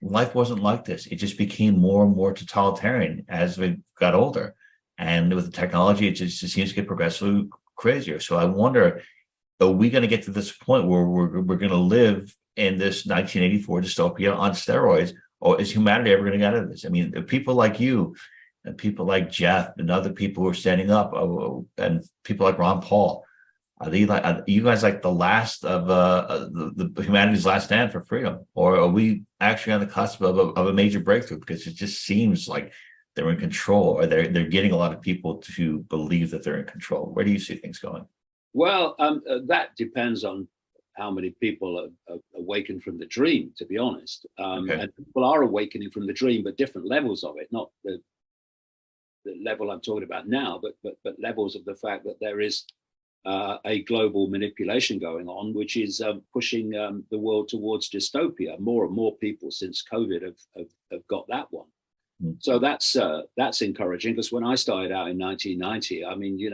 Speaker 4: life wasn't like this. It just became more and more totalitarian as we got older, and with the technology, it just seems to get progressively crazier. So I wonder, are we going to get to this point where we're going to live in this 1984 dystopia on steroids, or is humanity ever going to get out of this? I mean, people like you and people like Jeff and other people who are standing up, and people like Ron Paul, are you guys like the last of the humanity's last stand for freedom, or are we actually on the cusp of a major breakthrough? Because it just seems like they're in control, or they're getting a lot of people to believe that they're in control. Where do you see things going?
Speaker 1: Well, that depends on how many people are awakened from the dream, to be honest.
Speaker 4: Okay.
Speaker 1: And people are awakening from the dream, but different levels of it, not the level I'm talking about now, but levels of the fact that there is a global manipulation going on, which is pushing the world towards dystopia. More and more people since COVID have got that one.
Speaker 4: Mm.
Speaker 1: So that's encouraging, because when I started out in 1990, I mean, you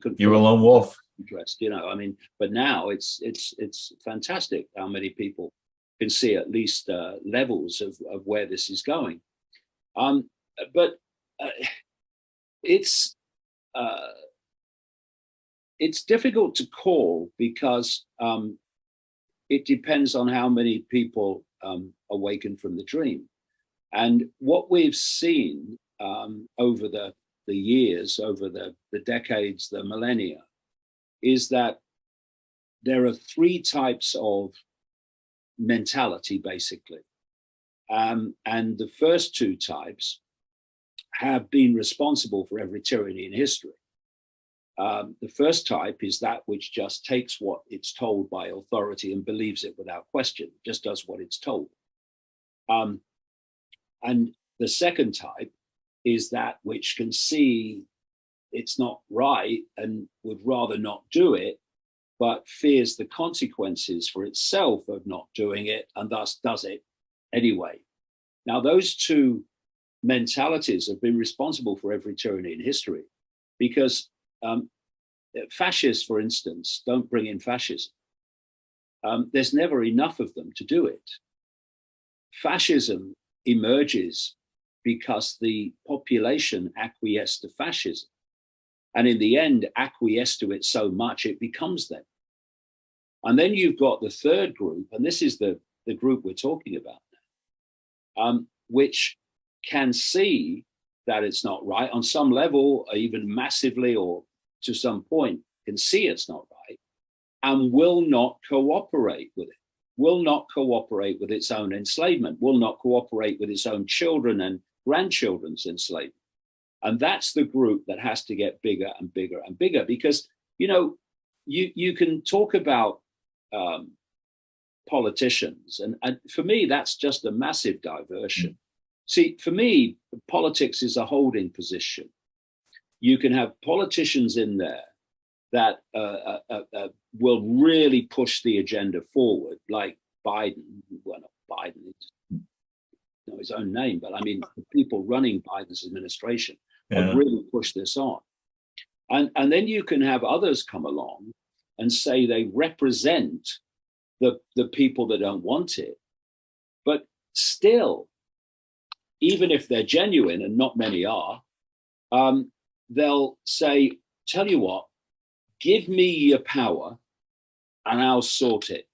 Speaker 1: couldn't.
Speaker 4: You're a lone wolf.
Speaker 1: Interest, I mean, but now it's fantastic how many people can see at least levels of where this is going. But it's difficult to call, because it depends on how many people awaken from the dream. And what we've seen over the years, over the decades, the millennia, is that there are three types of mentality, basically. And the first two types have been responsible for every tyranny in history. The first type is that which just takes what it's told by authority and believes it without question, just does what it's told. And the second type is that which can see it's not right and would rather not do it, but fears the consequences for itself of not doing it, and thus does it anyway. Now, those two mentalities have been responsible for every tyranny in history, because fascists, for instance, don't bring in fascism. There's never enough of them to do it. Fascism emerges because the population acquiesced to fascism, and in the end acquiesced to it so much it becomes them. And then you've got the third group, and this is the group we're talking about now, which can see that it's not right on some level, or even massively, or to some point can see it's not right, and will not cooperate with it, will not cooperate with its own enslavement, will not cooperate with its own children and grandchildren's enslavement. And that's the group that has to get bigger and bigger and bigger, because, you can talk about politicians, and for me, that's just a massive diversion. Mm. See, for me, politics is a holding position. You can have politicians in there that will really push the agenda forward, like Biden. Well, not Biden, know his own name, but I mean, the people running Biden's administration have really pushed this on. And then you can have others come along and say they represent the people that don't want it. But still, even if they're genuine, and not many are, they'll say, tell you what, give me your power and I'll sort it.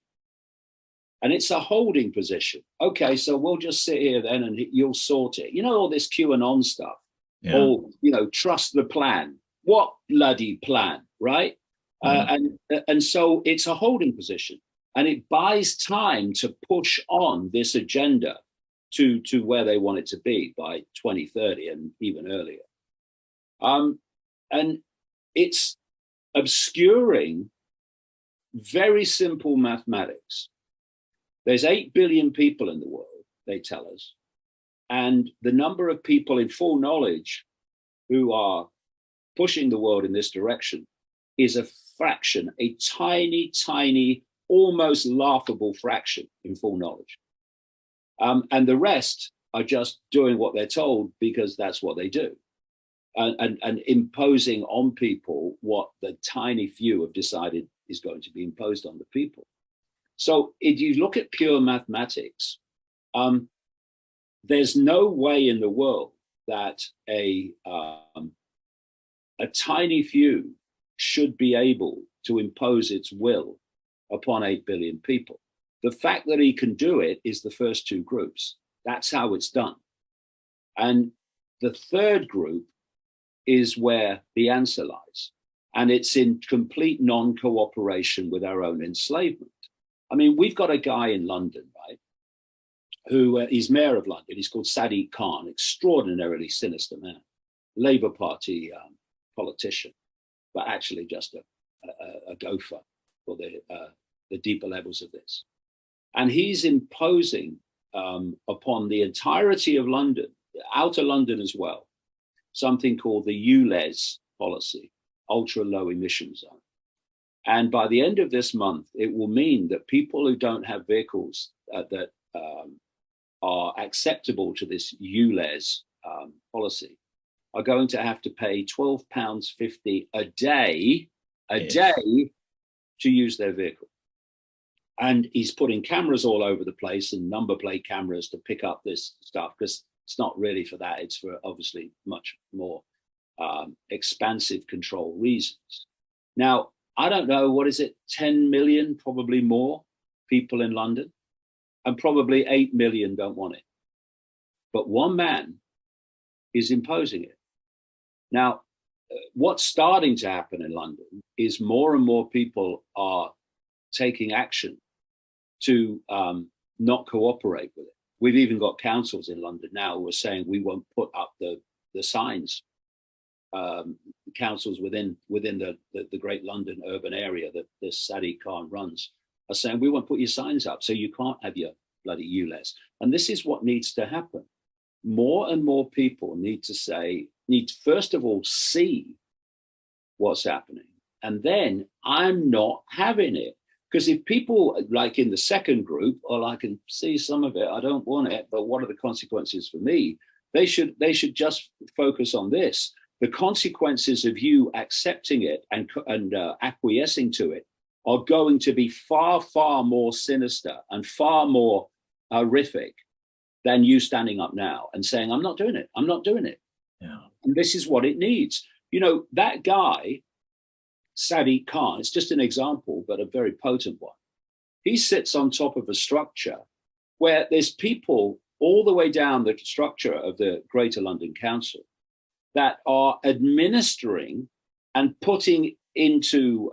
Speaker 1: And it's a holding position. Okay, so we'll just sit here then and you'll sort it. All this QAnon stuff. Yeah. Or, trust the plan. What bloody plan, right? And so it's a holding position. And it buys time to push on this agenda to where they want it to be by 2030 and even earlier. And it's obscuring very simple mathematics. There's 8 billion people in the world, they tell us. And the number of people in full knowledge who are pushing the world in this direction is a fraction, a tiny, tiny, almost laughable fraction in full knowledge. And the rest are just doing what they're told because that's what they do. and imposing on people what the tiny few have decided is going to be imposed on the people. So if you look at pure mathematics, there's no way in the world that a tiny few should be able to impose its will upon 8 billion people. The fact that he can do it is the first two groups. That's how it's done. And the third group is where the answer lies. And it's in complete non-cooperation with our own enslavement. I mean, we've got a guy in London, right, who is mayor of London. He's called Sadiq Khan, extraordinarily sinister man, Labour Party politician, but actually just a gopher for the deeper levels of this. And he's imposing upon the entirety of London, outer London as well, something called the ULEZ policy, ultra low emission zone. And by the end of this month, it will mean that people who don't have vehicles that are acceptable to this ULEZ policy are going to have to pay £12.50 a day to use their vehicle. And he's putting cameras all over the place and number plate cameras to pick up this stuff, because it's not really for that. It's for obviously much more expansive control reasons. Now, I don't know, what is it, 10 million, probably more people in London, and probably 8 million don't want it. But one man is imposing it. Now, what's starting to happen in London is more and more people are taking action to not cooperate with it. We've even got councils in London now who are saying we won't put up the signs. Councils within the Great London urban area that this Sadiq Khan runs are saying we won't put your signs up, so you can't have your bloody ULEZ. And this is what needs to happen. More and more people need to first of all see what's happening, and then I'm not having it. Because if people, like in the second group, or I can see some of it, I don't want it, but what are the consequences for me? They should just focus on this. The consequences of you accepting it and acquiescing to it are going to be far, far more sinister and far more horrific than you standing up now and saying, I'm not doing it. I'm not doing it.
Speaker 4: Yeah.
Speaker 1: And this is what it needs. You know, that guy, Sadiq Khan, it's just an example, but a very potent one. He sits on top of a structure where there's people all the way down the structure of the Greater London Council that are administering and putting into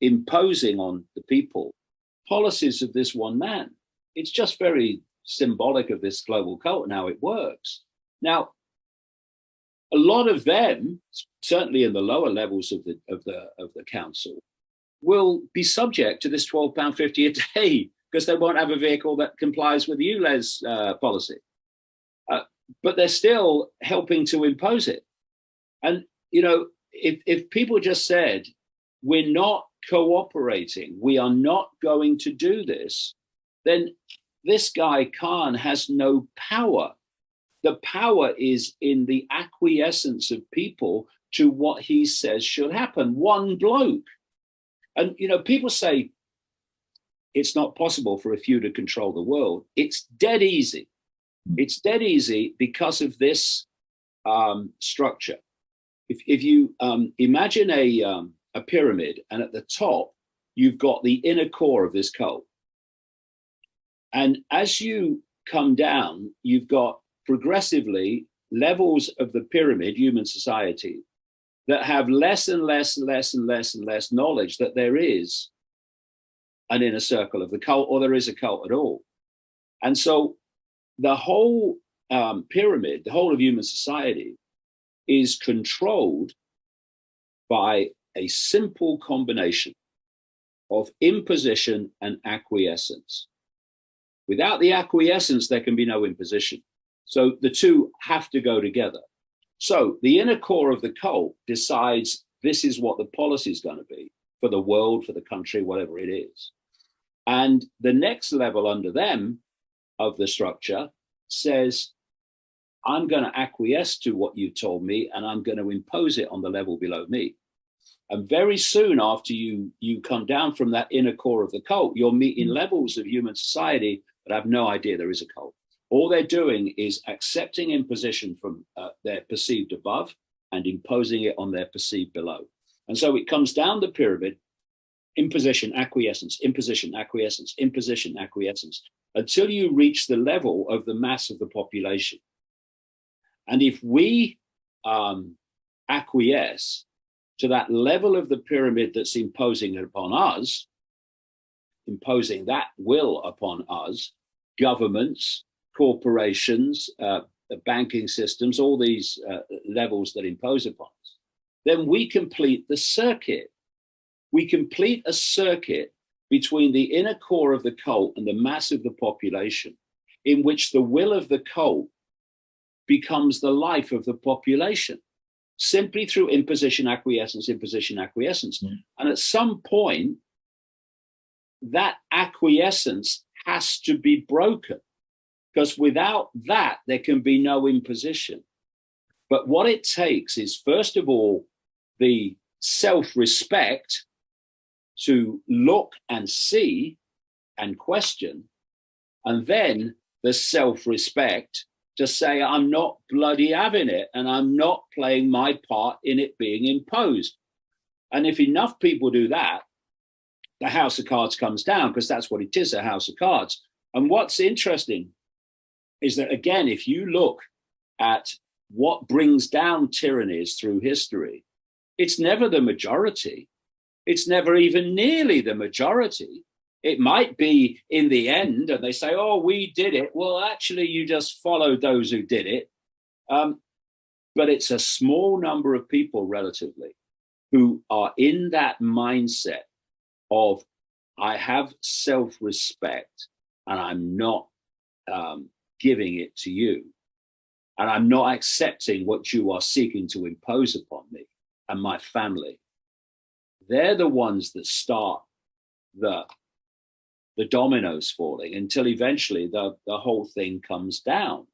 Speaker 1: imposing on the people policies of this one man. It's just very symbolic of this global cult and how it works. Now, a lot of them, certainly in the lower levels of the council, will be subject to this £12.50 a day because they won't have a vehicle that complies with the ULEZ policy. But they're still helping to impose it. And, you know, if people just said, we're not cooperating, we are not going to do this, then this guy Khan has no power. The power is in the acquiescence of people to what he says should happen. One bloke. And, you know, people say it's not possible for a few to control the world. It's dead easy. It's dead easy because of this structure. If you imagine a pyramid, and at the top, you've got the inner core of this cult. And as you come down, you've got progressively levels of the pyramid, human society, that have less and less and less and less and less knowledge that there is an inner circle of the cult, or there is a cult at all. And so the whole pyramid, the whole of human society, is controlled by a simple combination of imposition and acquiescence. Without the acquiescence, there can be no imposition. So the two have to go together. So the inner core of the cult decides this is what the policy is going to be for the world, for the country, whatever it is. And the next level under them of the structure says, I'm going to acquiesce to what you told me, and I'm going to impose it on the level below me. And very soon after you come down from that inner core of the cult, you're meeting levels of human society that have no idea there is a cult. All they're doing is accepting imposition from their perceived above and imposing it on their perceived below. And so it comes down the pyramid: imposition, acquiescence, imposition, acquiescence, imposition, acquiescence, until you reach the level of the mass of the population. And if we acquiesce to that level of the pyramid that's imposing it upon us, imposing that will upon us, governments, corporations, banking systems, all these levels that impose upon us, then we complete the circuit. We complete a circuit between the inner core of the cult and the mass of the population, in which the will of the cult becomes the life of the population, simply through imposition, acquiescence, imposition, acquiescence. And at some point, that acquiescence has to be broken, because without that, there can be no imposition. But what it takes is, first of all, the self-respect to look and see and question, and then the self-respect to say, I'm not bloody having it, and I'm not playing my part in it being imposed. And if enough people do that, the house of cards comes down, because that's what it is, a house of cards. And what's interesting is that, again, if you look at what brings down tyrannies through history, it's never the majority. It's never even nearly the majority. It might be in the end, and they say, oh, we did it. Well, actually, you just followed those who did it. But it's a small number of people, relatively, who are in that mindset of, I have self-respect, and I'm not giving it to you. And I'm not accepting what you are seeking to impose upon me and my family. They're the ones that start the dominoes falling, until eventually the whole thing comes down.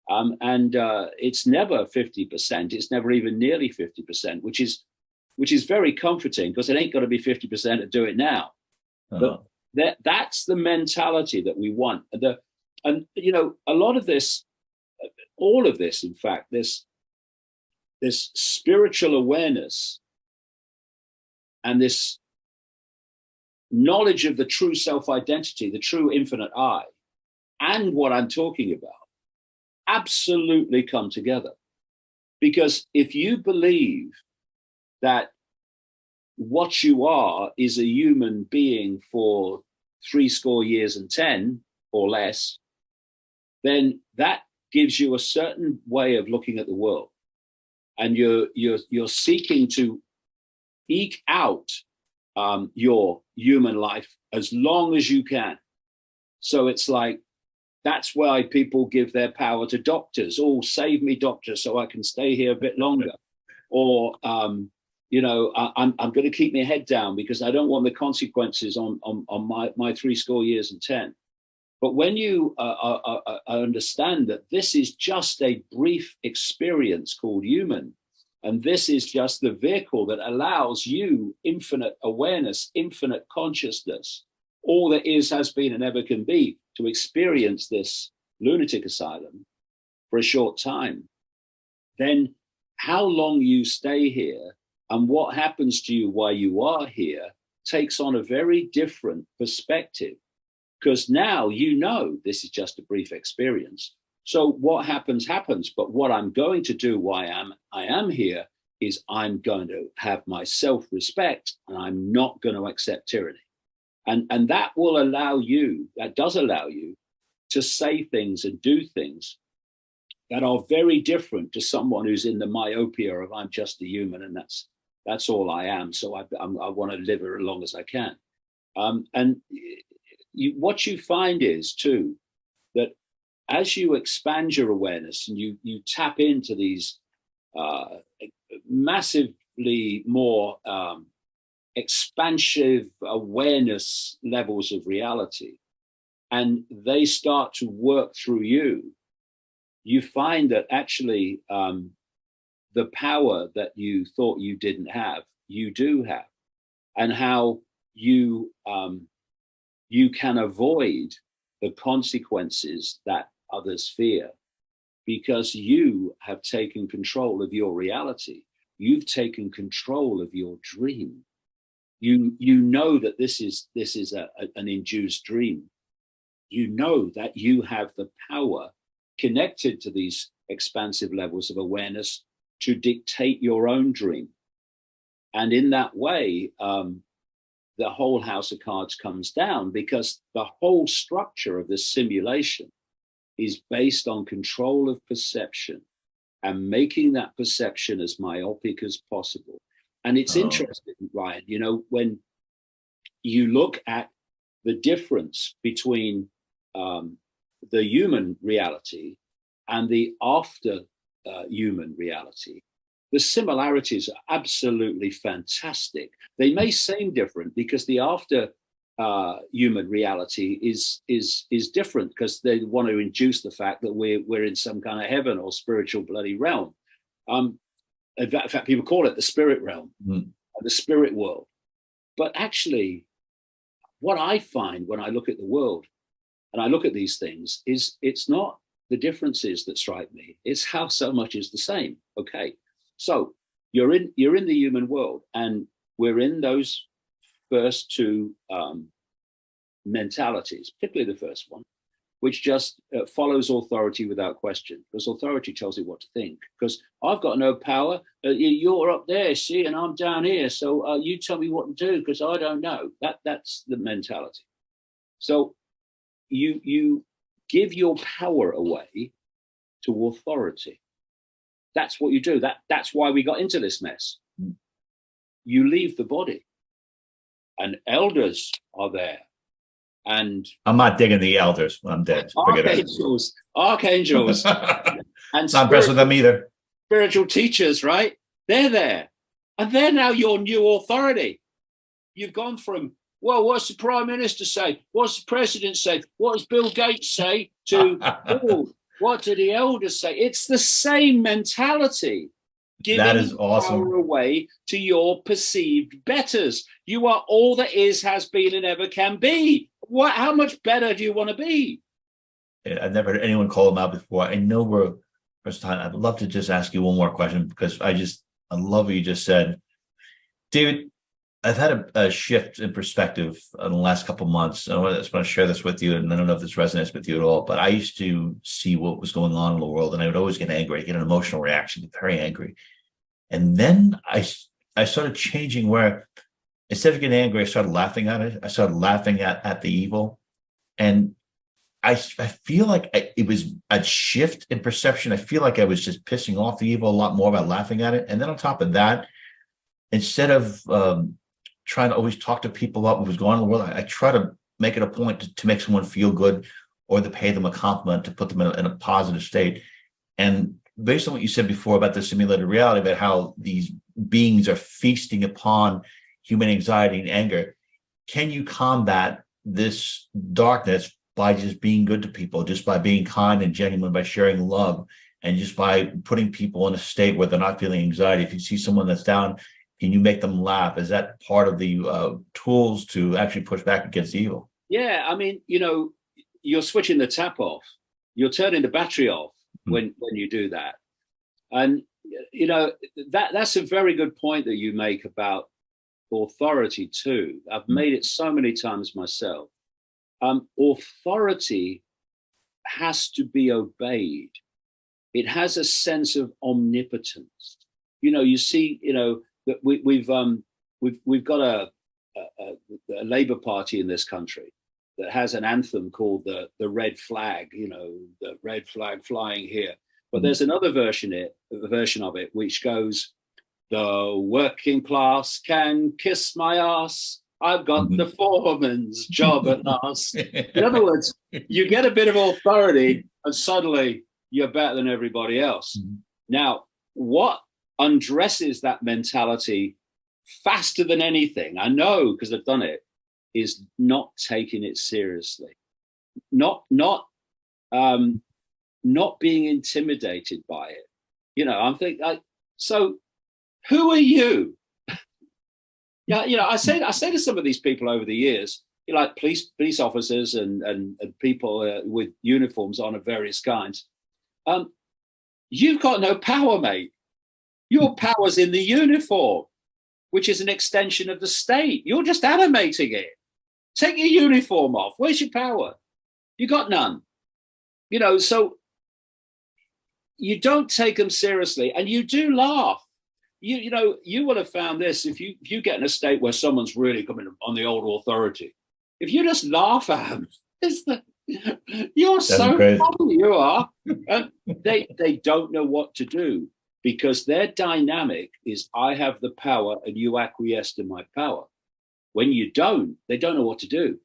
Speaker 1: And it's never 50%. It's never even nearly
Speaker 4: 50%,
Speaker 1: which is very comforting, because it ain't got to be 50% to do it now. But that's the mentality that we want. And you know, a lot of this, all of this, in fact, this spiritual awareness and this knowledge of the true self-identity, the true infinite I, and what I'm talking about, absolutely come together. Because if you believe that what you are is a human being for 70 years and 10 or less, then that gives you a certain way of looking at the world. And you're seeking to eke out your human life as long as you can. So it's like, that's why people give their power to doctors. Oh, save me, doctor, so I can stay here a bit longer. Or, you know, I'm going to keep my head down because I don't want the consequences on my 70 years and 10. But when you understand that this is just a brief experience called human, and this is just the vehicle that allows you infinite awareness, infinite consciousness, all that is, has been, and ever can be, to experience this lunatic asylum for a short time, then how long you stay here and what happens to you while you are here takes on a very different perspective. Because now you know this is just a brief experience. So what happens, happens. But what I'm going to do while I am here is I'm going to have my self-respect, and I'm not going to accept tyranny. And that will allow you, that does allow you to say things and do things that are very different to someone who's in the myopia of I'm just a human and that's all I am. So I want to live as long as I can. What you find is too, that as you expand your awareness and you tap into these massively more expansive awareness levels of reality, and they start to work through you, you find that actually the power that you thought you didn't have, you do have, and how you you can avoid the consequences that others fear because you have taken control of your reality. You've taken control of your dream. You know that this is an induced dream. You know that you have the power connected to these expansive levels of awareness to dictate your own dream. And in that way, the whole house of cards comes down because the whole structure of this simulation is based on control of perception and making that perception as myopic as possible. And it's interesting, Ryan, you know, when you look at the difference between the human reality and the after human reality, the similarities are absolutely fantastic. They may seem different because the after human reality is different because they want to induce the fact that we're in some kind of heaven or spiritual bloody realm. In fact, people call it the spirit realm, the spirit world. But actually, what I find when I look at the world and I look at these things is it's not the differences that strike me. It's how so much is the same. Okay, so you're in the human world, and we're in those first two mentalities, particularly the first one, which just follows authority without question, because authority tells it what to think. Because I've got no power. You're up there, see, and I'm down here. So you tell me what to do because I don't know. That's the mentality. So you give your power away to authority. That's what you do. That's why we got into this mess. You leave the body, and elders are there. And
Speaker 4: I'm not digging the elders when I'm dead.
Speaker 1: Archangels, and
Speaker 4: not impressed with them either.
Speaker 1: Spiritual teachers, right? They're there, and they're now your new authority. You've gone from, well, what's the prime minister say? What's the president say? What does Bill Gates say? To, oh, what do the elders say? It's the same mentality. Giving
Speaker 4: that is awesome.
Speaker 1: Power away to your perceived betters. You are all that is, has been, and ever can be. How much better do you want to be?
Speaker 4: I've never heard anyone call them out before. I know we're first time. I'd love to just ask you one more question because I love what you just said. David, I've had a shift in perspective in the last couple of months. I just want to share this with you, and I don't know if this resonates with you at all, but I used to see what was going on in the world, and I would always get angry. I get an emotional reaction, get very angry. And then I started changing where instead of getting angry, I started laughing at it. I started laughing at the evil. And I feel like it was a shift in perception. I feel like I was just pissing off the evil a lot more by laughing at it. And then on top of that, instead of trying to always talk to people about what was going on in the world, I try to make it a point to make someone feel good or to pay them a compliment, to put them in a positive state. And based on what you said before about the simulated reality, about how these beings are feasting upon human anxiety and anger, can you combat this darkness by just being good to people, just by being kind and genuine, by sharing love, and just by putting people in a state where they're not feeling anxiety? If you see someone that's down, can you make them laugh? Is that part of the tools to actually push back against evil?
Speaker 1: Yeah, I mean, you know, you're switching the tap off, you're turning the battery off when you do that. And, you know, that's a very good point that you make about authority too. I've made it so many times myself. Authority has to be obeyed. It has a sense of omnipotence. You know, you see, you know, that we've got a Labour Party in this country that has an anthem called the red flag, you know, the red flag flying here. But there's another version of it which goes, the working class can kiss my ass. I've got the foreman's job at last. In other words, you get a bit of authority and suddenly you're better than everybody else. Now, what undresses that mentality faster than anything, I know because I've done it, is not taking it seriously. Not not being intimidated by it. You know, I'm thinking, so who are you? Yeah, you know, I say to some of these people over the years, you know, like police officers and people with uniforms on of various kinds. You've got no power, mate. Your power's in the uniform, which is an extension of the state. You're just animating it. Take your uniform off. Where's your power? You got none. You know, so you don't take them seriously, and you do laugh. You know, you will have found this if you get in a state where someone's really coming on the old authority. If you just laugh at them, you're so funny, you are. And they don't know what to do, because their dynamic is, I have the power and you acquiesce to my power. When you don't, they don't know what to do.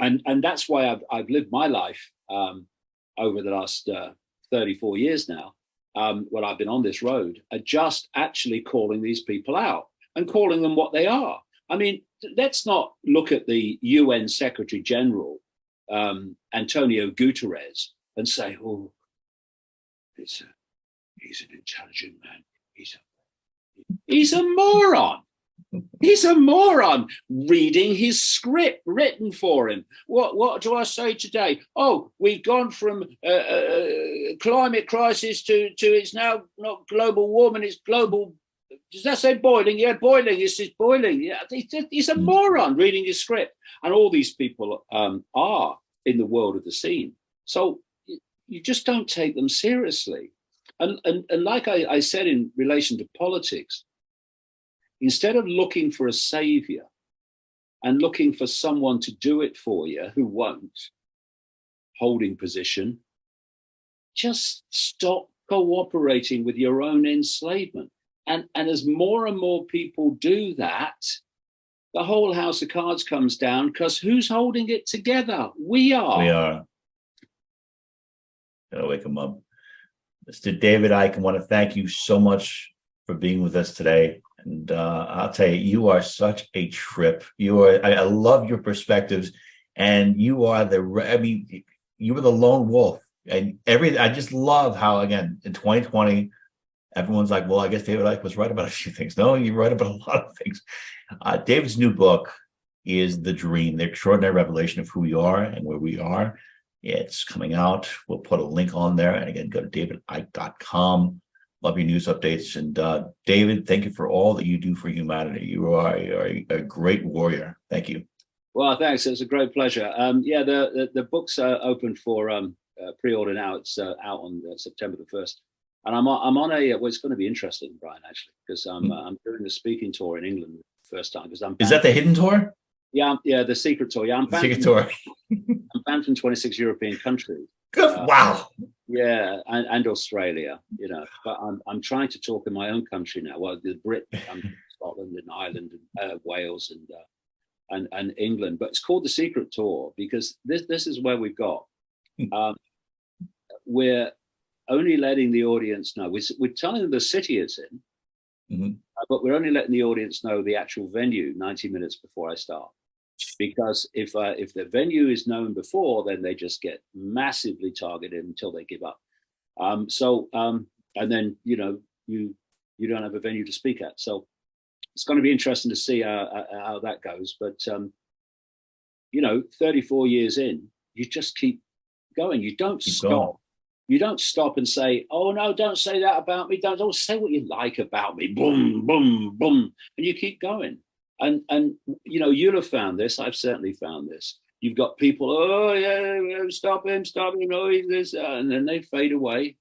Speaker 1: And that's why I've lived my life over the last 34 years now, when I've been on this road, just actually calling these people out and calling them what they are. I mean, let's not look at the UN Secretary General, Antonio Guterres, and say, oh, he's an intelligent man. He's a moron. He's a moron reading his script written for him. What do I say today? Oh, we've gone from climate crisis to it's now not global warming, it's global. Does that say boiling? Yeah, boiling. It's boiling. Yeah, he's a moron reading his script. And all these people are in the world of the scene. So you just don't take them seriously. And like I said in relation to politics, instead of looking for a savior and looking for someone to do it for you who won't, holding position, just stop cooperating with your own enslavement. And as more and more people do that, the whole house of cards comes down, because who's holding it together? We are.
Speaker 4: We are. Gotta wake them up. Mr. David Icke, I want to thank you so much for being with us today. And I'll tell you, you are such a trip. I love your perspectives, and you are you were the lone wolf. And I just love how, again, in 2020, everyone's like, well, I guess David Icke was right about a few things. No, you're right about a lot of things. David's new book is The Dream, The Extraordinary Revelation of Who We Are and Where We Are. It's coming out. We'll put a link on there. And again, go to davidicke.com. Love your news updates. And David, thank you for all that you do for humanity. You are a great warrior. Thank you.
Speaker 1: Well, thanks. It's a great pleasure. Yeah, the book's open for pre-order now. It's out on September the 1st. And I'm on well, it's going to be interesting, Brian, actually, because I'm doing a speaking tour in England the first time.
Speaker 4: Is that the hidden tour?
Speaker 1: Yeah, the secret tour. Yeah, I'm banned from 26 European countries.
Speaker 4: Good. Wow.
Speaker 1: Yeah, and Australia, you know. But I'm trying to talk in my own country now. Well, the Scotland and Ireland and Wales and England. But it's called the Secret Tour because this is where we've got. We're only letting the audience know. We're telling them the city it's in, but we're only letting the audience know the actual venue 90 minutes before I start. Because if the venue is known before, then they just get massively targeted until they give up. And then you know you don't have a venue to speak at. So it's going to be interesting to see how that goes. But you know, 34 years in, you just keep going. You don't stop. You don't stop and say, "Oh no, don't say that about me. Don't say what you like about me." Boom, boom, boom, and you keep going. And you know, you'll have found this. I've certainly found this. You've got people, oh yeah, stop him, oh he's this, and then they fade away.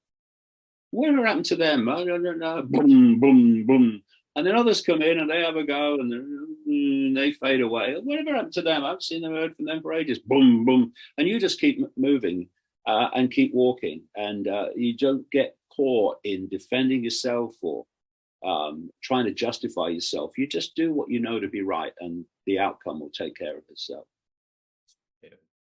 Speaker 1: Whatever happened to them? Oh, no, boom, boom, boom. And then others come in and they have a go and they fade away. Whatever happened to them? I've seen them, heard from them for ages. Boom, boom. And you just keep moving and keep walking. And you don't get caught in defending yourself or trying to justify yourself. You just do what you know to be right, and the outcome will take care of itself.